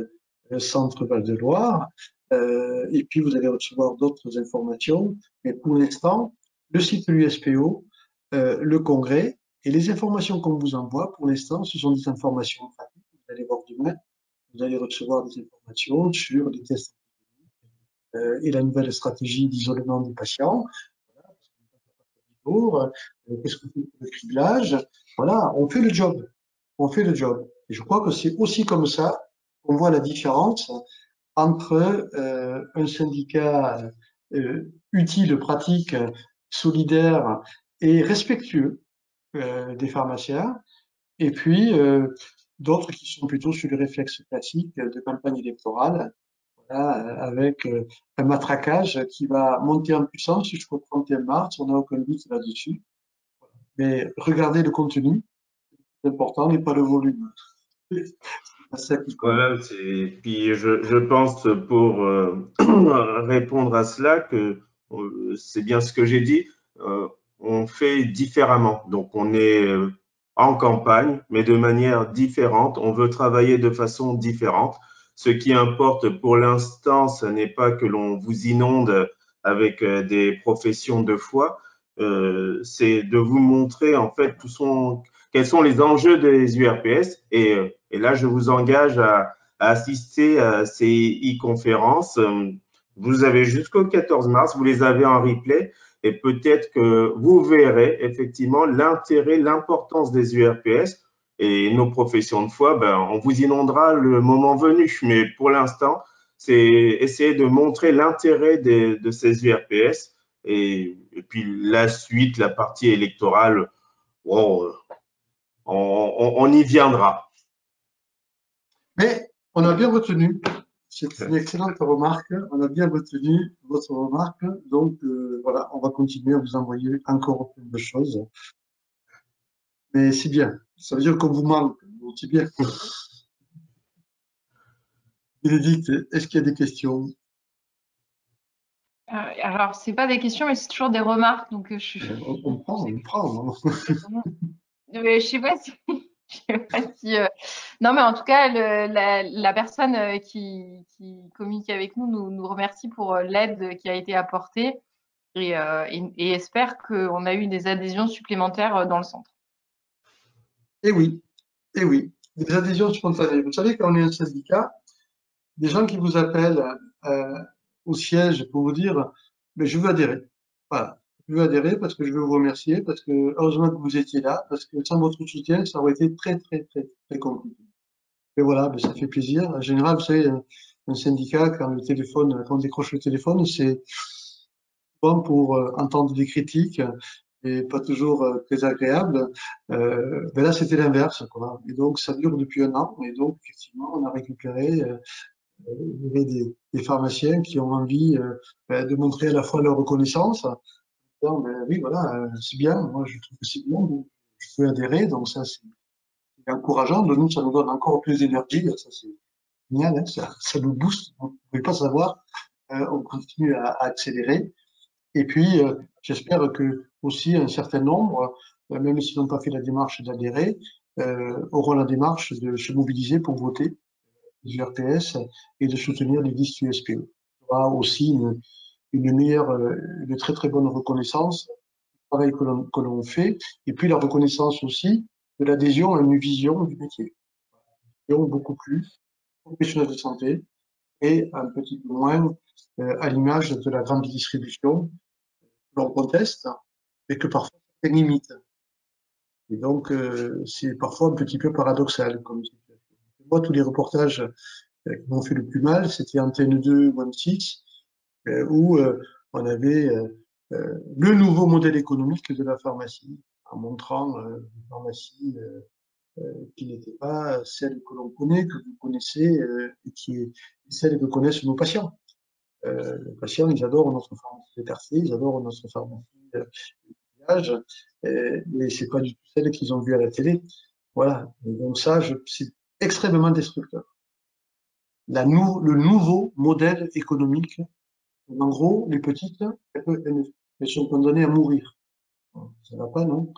Centre Val de Loire. Et puis vous allez recevoir d'autres informations. Mais pour l'instant, le site de l'USPO, le congrès et les informations qu'on vous envoie, pour l'instant, ce sont des informations pratiques. Vous allez voir demain, vous allez recevoir des informations sur les tests et la nouvelle stratégie d'isolement des patients. Qu'est-ce qu'on fait pour le criblage? Voilà, on fait le job. On fait le job. Et je crois que c'est aussi comme ça qu'on voit la différence entre un syndicat utile, pratique, solidaire et respectueux des pharmaciens, et puis d'autres qui sont plutôt sur les réflexes classiques de campagne électorale, voilà, avec un matraquage qui va monter en puissance jusqu'au 31 mars, on n'a aucun doute là-dessus. Mais regardez le contenu, c'est important, et pas le volume. Voilà, puis je pense pour répondre à cela que c'est bien ce que j'ai dit, on fait différemment. Donc on est en campagne, mais de manière différente. On veut travailler de façon différente. Ce qui importe pour l'instant, ce n'est pas que l'on vous inonde avec des professions de foi, c'est de vous montrer en fait quels sont les enjeux des URPS et là, je vous engage à assister à ces e-conférences. Vous avez jusqu'au 14 mars, vous les avez en replay et peut-être que vous verrez effectivement l'intérêt, l'importance des URPS et nos professions de foi. Ben, on vous inondera le moment venu, mais pour l'instant, c'est essayer de montrer l'intérêt de ces URPS et puis la suite, la partie électorale. Wow, on y viendra. Mais on a bien retenu, c'est une excellente remarque, on a bien retenu votre remarque, donc voilà, on va continuer à vous envoyer encore plein de choses. Mais c'est bien, ça veut dire qu'on vous manque, donc c'est bien. Bénédicte, est-ce qu'il y a des questions? Alors, c'est pas des questions, mais c'est toujours des remarques. Donc, On prend. Mais je sais pas si. Je sais pas si. Non, mais en tout cas, la personne qui communique avec nous remercie pour l'aide qui a été apportée et espère qu'on a eu des adhésions supplémentaires dans le centre. Eh oui, des adhésions spontanées. Vous savez, quand on est un syndicat, des gens qui vous appellent au siège pour vous dire, mais je veux adhérer. Voilà. Je veux adhérer parce que je veux vous remercier, parce que heureusement que vous étiez là, parce que sans votre soutien, ça aurait été très, très, très, très compliqué. Et voilà, ben, ça fait plaisir. En général, vous savez, un syndicat, quand on décroche le téléphone, c'est souvent pour entendre des critiques et pas toujours très agréables. Ben là, c'était l'inverse, quoi. Et donc, ça dure depuis un an. Et donc, effectivement, on a récupéré il y avait des pharmaciens qui ont envie de montrer à la fois leur reconnaissance. Donc, oui, voilà, c'est bien, moi je trouve que c'est bien, donc, je peux adhérer, donc ça c'est encourageant. De nous, ça nous donne encore plus d'énergie, ça c'est génial, hein, ça nous booste, vous ne pouvez pas savoir, on continue à accélérer. Et puis, j'espère que aussi un certain nombre, même s'ils n'ont pas fait la démarche d'adhérer, auront la démarche de se mobiliser pour voter du RPS et de soutenir les listes USPE. Il y aura aussi une meilleure, une très très bonne reconnaissance du travail que l'on fait, et puis la reconnaissance aussi de l'adhésion à une vision du métier. Une vision beaucoup plus professionnelle de santé et un petit peu moins à l'image de la grande distribution que l'on conteste, mais que parfois c'est une limite. Et donc c'est parfois un petit peu paradoxal comme situation. Moi, tous les reportages qui m'ont fait le plus mal, c'était Antenne 2 ou M6, où on avait le nouveau modèle économique de la pharmacie, en montrant une pharmacie qui n'était pas celle que l'on connaît, que vous connaissez, et qui est celle que connaissent nos patients. Les patients, ils adorent notre pharmacie de quartier, ils adorent notre pharmacie de village, mais c'est pas du tout celle qu'ils ont vue à la télé. Voilà. Et donc ça, c'est extrêmement destructeur. Le nouveau modèle économique. En gros, les petites, elles sont condamnées à mourir. Ça va pas, non?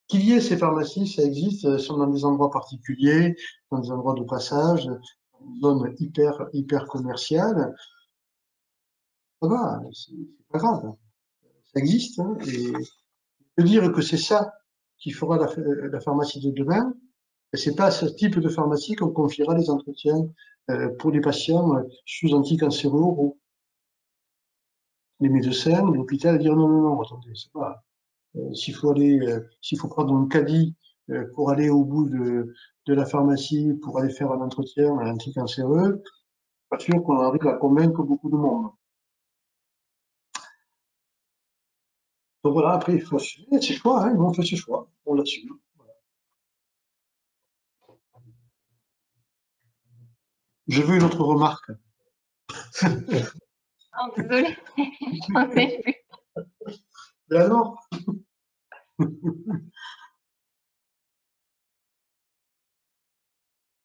Qu'il y ait ces pharmacies, ça existe, elles sont dans des endroits particuliers, dans des endroits de passage, dans des zones hyper commerciales. Ça va, c'est pas grave. Ça existe, hein, et de dire que c'est ça qui fera la pharmacie de demain, c'est pas à ce type de pharmacie qu'on confiera les entretiens pour les patients sous anticancéreux ou les médecins, l'hôpital dire non, attendez, c'est pas. S'il faut prendre un caddie pour aller au bout de la pharmacie, pour aller faire un entretien anticancéreux, pas sûr qu'on arrive à convaincre beaucoup de monde. Donc voilà, après, il faut assumer ses choix, hein, ils ont fait ce choix, on l'assume. Voilà. Je veux une autre remarque. Oh, désolée, j'en ai plus. Et alors? Il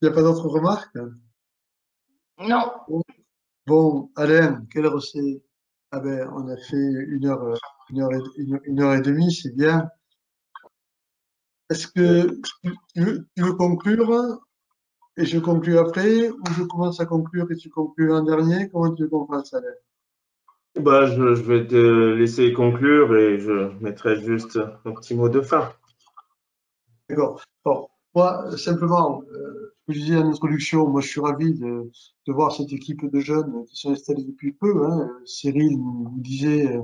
n'y a pas d'autres remarques? Non. Bon, Alain, quelle heure c'est? Ah ben, on a fait une heure et demie, c'est bien. Est-ce que tu veux conclure et je conclue après, ou je commence à conclure et tu conclues en dernier? Comment tu veux qu'on fasse, Alain? Bah, je vais te laisser conclure et je mettrai juste un petit mot de fin. D'accord. Bon, moi, simplement, je disais en introduction, moi je suis ravi de voir cette équipe de jeunes qui sont installés depuis peu. Hein. Cyril nous disait,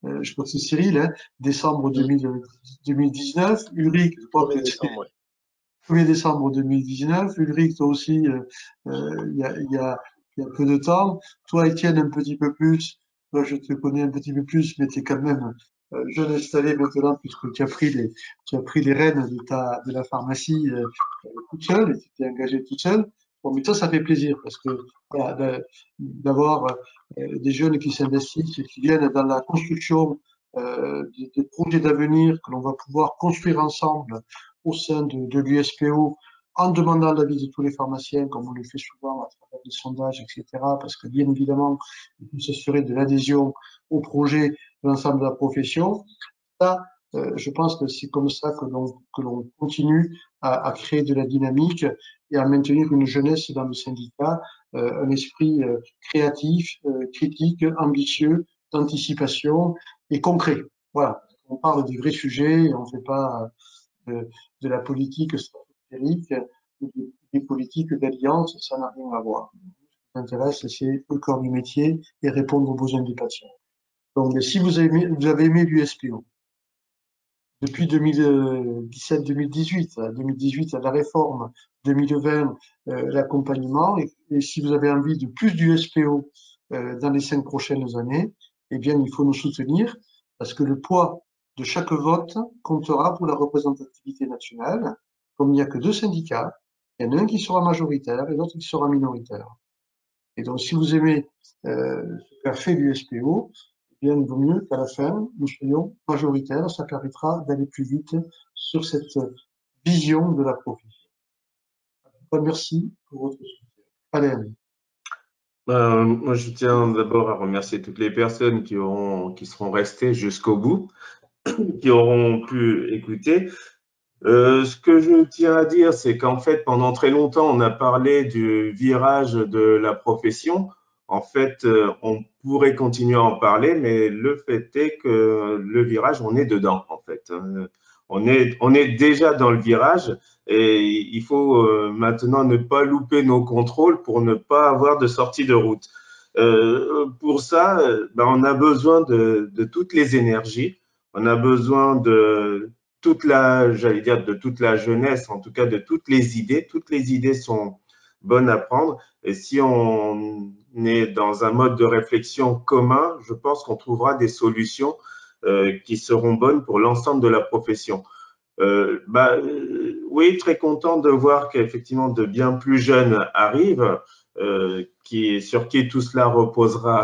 je crois que c'est Cyril, hein, décembre 2019. Ulrich, je crois que 1er décembre, ouais. 1er décembre 2019. Ulrich, toi aussi, il y a peu de temps. Toi, Étienne, un petit peu plus. Toi, je te connais un petit peu plus, mais tu es quand même jeune installé maintenant, puisque tu as pris les rênes de la pharmacie toute seule, et tu t'es engagé toute seule. Bon, mais ça fait plaisir, parce que voilà, d'avoir des jeunes qui s'investissent et qui viennent dans la construction des projets d'avenir que l'on va pouvoir construire ensemble au sein de l'USPO, en demandant l'avis de tous les pharmaciens, comme on le fait souvent à travers des sondages, etc., parce que bien évidemment, il faut s'assurer de l'adhésion au projet de l'ensemble de la profession. Ça, je pense que c'est comme ça que l'on continue à créer de la dynamique et à maintenir une jeunesse dans le syndicat, un esprit créatif, critique, ambitieux, d'anticipation et concret. Voilà, on parle des vrais sujets, on ne fait pas de la politique stratégérique ou des politiques d'alliance, ça n'a rien à voir. Ce qui m'intéresse, c'est le cœur du métier et répondre aux besoins des patients. Donc, si vous avez aimé l'USPO, depuis 2017-2018, 2018 la réforme, 2020 l'accompagnement, et si vous avez envie de plus du SPO dans les 5 prochaines années, eh bien il faut nous soutenir parce que le poids de chaque vote comptera pour la représentativité nationale. Comme il n'y a que 2 syndicats, il y en a un qui sera majoritaire et l'autre qui sera minoritaire. Et donc si vous aimez ce qu'a fait l'USPO, bien, il vaut mieux qu'à la fin, nous soyons majoritaires. Ça permettra d'aller plus vite sur cette vision de la profession. Merci pour votre soutien. Alain. Moi, je tiens d'abord à remercier toutes les personnes qui seront restées jusqu'au bout, qui auront pu écouter. Ce que je tiens à dire, c'est qu'en fait, pendant très longtemps, on a parlé du virage de la profession. En fait, on pourrait continuer à en parler, mais le fait est que le virage, on est dedans, en fait. On est déjà dans le virage et il faut maintenant ne pas louper nos contrôles pour ne pas avoir de sortie de route. Pour ça, ben, on a besoin de toutes les énergies. On a besoin de j'allais dire de toute la jeunesse, en tout cas de toutes les idées. Toutes les idées sont bonnes à prendre. Et si on est dans un mode de réflexion commun, je pense qu'on trouvera des solutions qui seront bonnes pour l'ensemble de la profession. Oui, très content de voir qu'effectivement de bien plus jeunes arrivent, sur qui tout cela reposera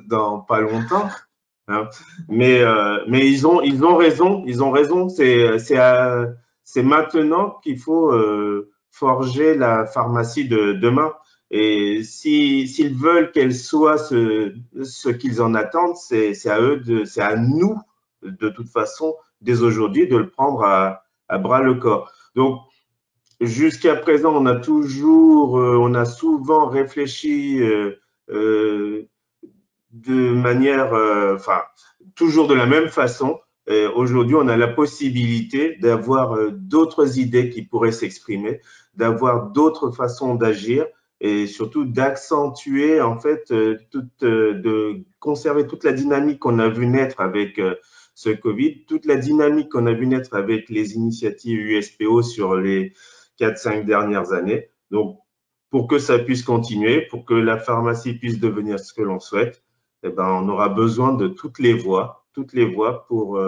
dans pas longtemps. Hein. Mais ils ont raison. C'est maintenant qu'il faut forger la pharmacie de demain. Et s'ils veulent qu'elle soit ce qu'ils en attendent, c'est à nous, de toute façon, dès aujourd'hui, de le prendre à bras le corps. Donc, jusqu'à présent, on a souvent réfléchi de manière, toujours de la même façon. Aujourd'hui, on a la possibilité d'avoir d'autres idées qui pourraient s'exprimer, d'avoir d'autres façons d'agir et surtout d'accentuer, en fait, de conserver toute la dynamique qu'on a vu naître avec ce Covid, toute la dynamique qu'on a vu naître avec les initiatives USPO sur les 4-5 dernières années. Donc, pour que ça puisse continuer, pour que la pharmacie puisse devenir ce que l'on souhaite, eh ben, on aura besoin de toutes les voix pour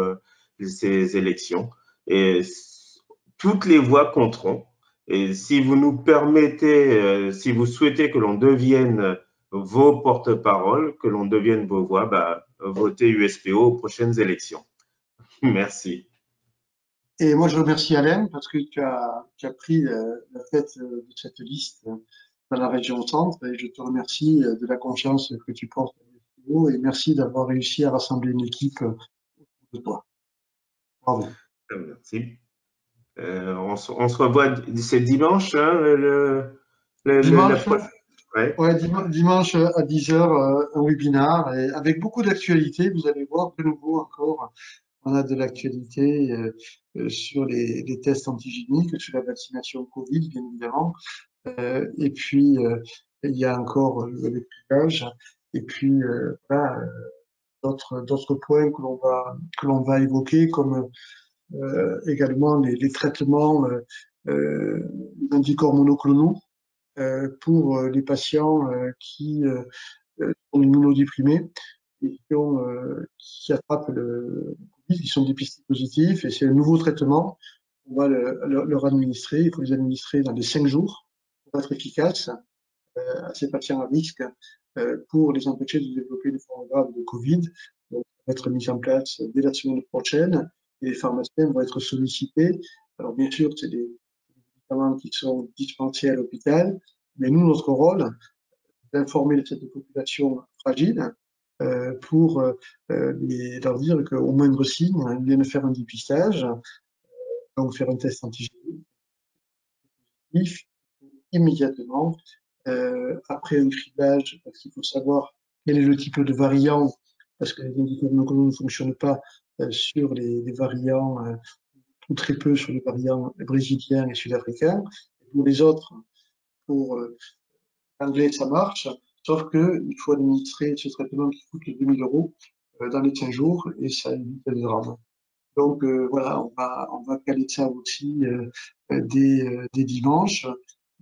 ces élections. Et toutes les voix compteront. Et si vous nous permettez, si vous souhaitez que l'on devienne vos porte-paroles, que l'on devienne vos voix, votez USPO aux prochaines élections. Merci. Et moi, je remercie Alain parce que tu as pris la tête de cette liste dans la région centre et je te remercie de la confiance que tu portes et merci d'avoir réussi à rassembler une équipe autour de toi. Bravo. Merci. On se revoit, c'est dimanche, hein, dimanche, ouais, dimanche à 10h, un webinaire et avec beaucoup d'actualités. Vous allez voir de nouveau encore, on a de l'actualité sur les tests antigéniques, sur la vaccination Covid, bien évidemment. Et puis, il y a encore le piquage. Et puis, voilà, d'autres points que l'on va évoquer, comme également les traitements d'anticorps monoclonaux pour les patients qui sont immunodéprimés et qui attrapent le ils sont dépistés positifs et c'est un nouveau traitement. On va leur administrer. Il faut les administrer dans les 5 jours pour être efficace à ces patients à risque pour les empêcher de développer des formes graves de Covid. Donc, ça va être mis en place dès la semaine prochaine et les pharmaciens vont être sollicités. Alors, bien sûr, c'est des médicaments qui sont dispensés à l'hôpital, mais nous, notre rôle, c'est d'informer cette population fragile pour leur dire qu'au moindre signe, ils viennent faire un dépistage, donc faire un test antigénique immédiatement après un criblage, parce qu'il faut savoir quel est le type de variant, parce que les médicaments ne fonctionnent pas sur les variants, ou très peu sur les variants brésiliens et sud-africains. Pour les autres, pour l'anglais, ça marche, sauf qu'il faut administrer ce traitement qui coûte 2000 € dans les 15 jours et ça évite les drames. Donc voilà, on va caler ça aussi dès dimanche.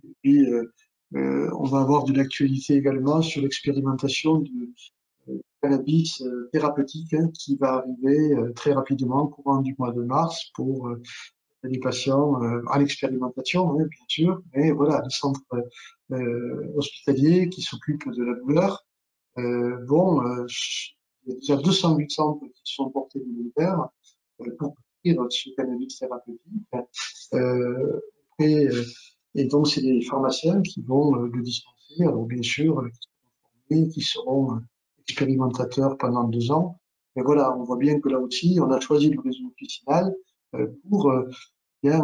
Et puis, on va avoir de l'actualité également sur l'expérimentation du cannabis thérapeutique qui va arriver très rapidement au courant du mois de mars pour les patients à l'expérimentation, hein, bien sûr, mais voilà, les centres hospitaliers qui s'occupent de la douleur vont, il y a déjà 208 centres qui sont portés volontaires pour prescrire ce cannabis thérapeutique. Et, et donc, c'est les pharmaciens qui vont le dispenser. Alors, bien sûr, qui seront expérimentateurs pendant 2 ans. Mais voilà, on voit bien que là aussi, on a choisi le réseau officinal pour bien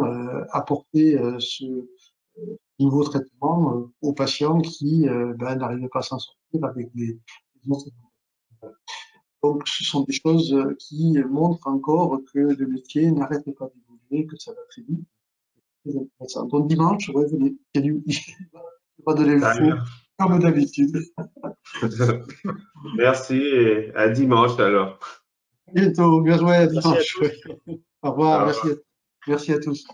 apporter ce nouveau traitement aux patients qui n'arrivent pas à s'en sortir avec les autres. Donc, ce sont des choses qui montrent encore que le métier n'arrête pas d'évoluer, que ça va très vite. C'est intéressant. Donc, dimanche, ouais, venez. Il n'y a pas de l'info, comme d'habitude. Merci et à dimanche alors. À bientôt. Bien joué, à dimanche. Merci à tous. Au revoir. Au revoir. Merci à tous.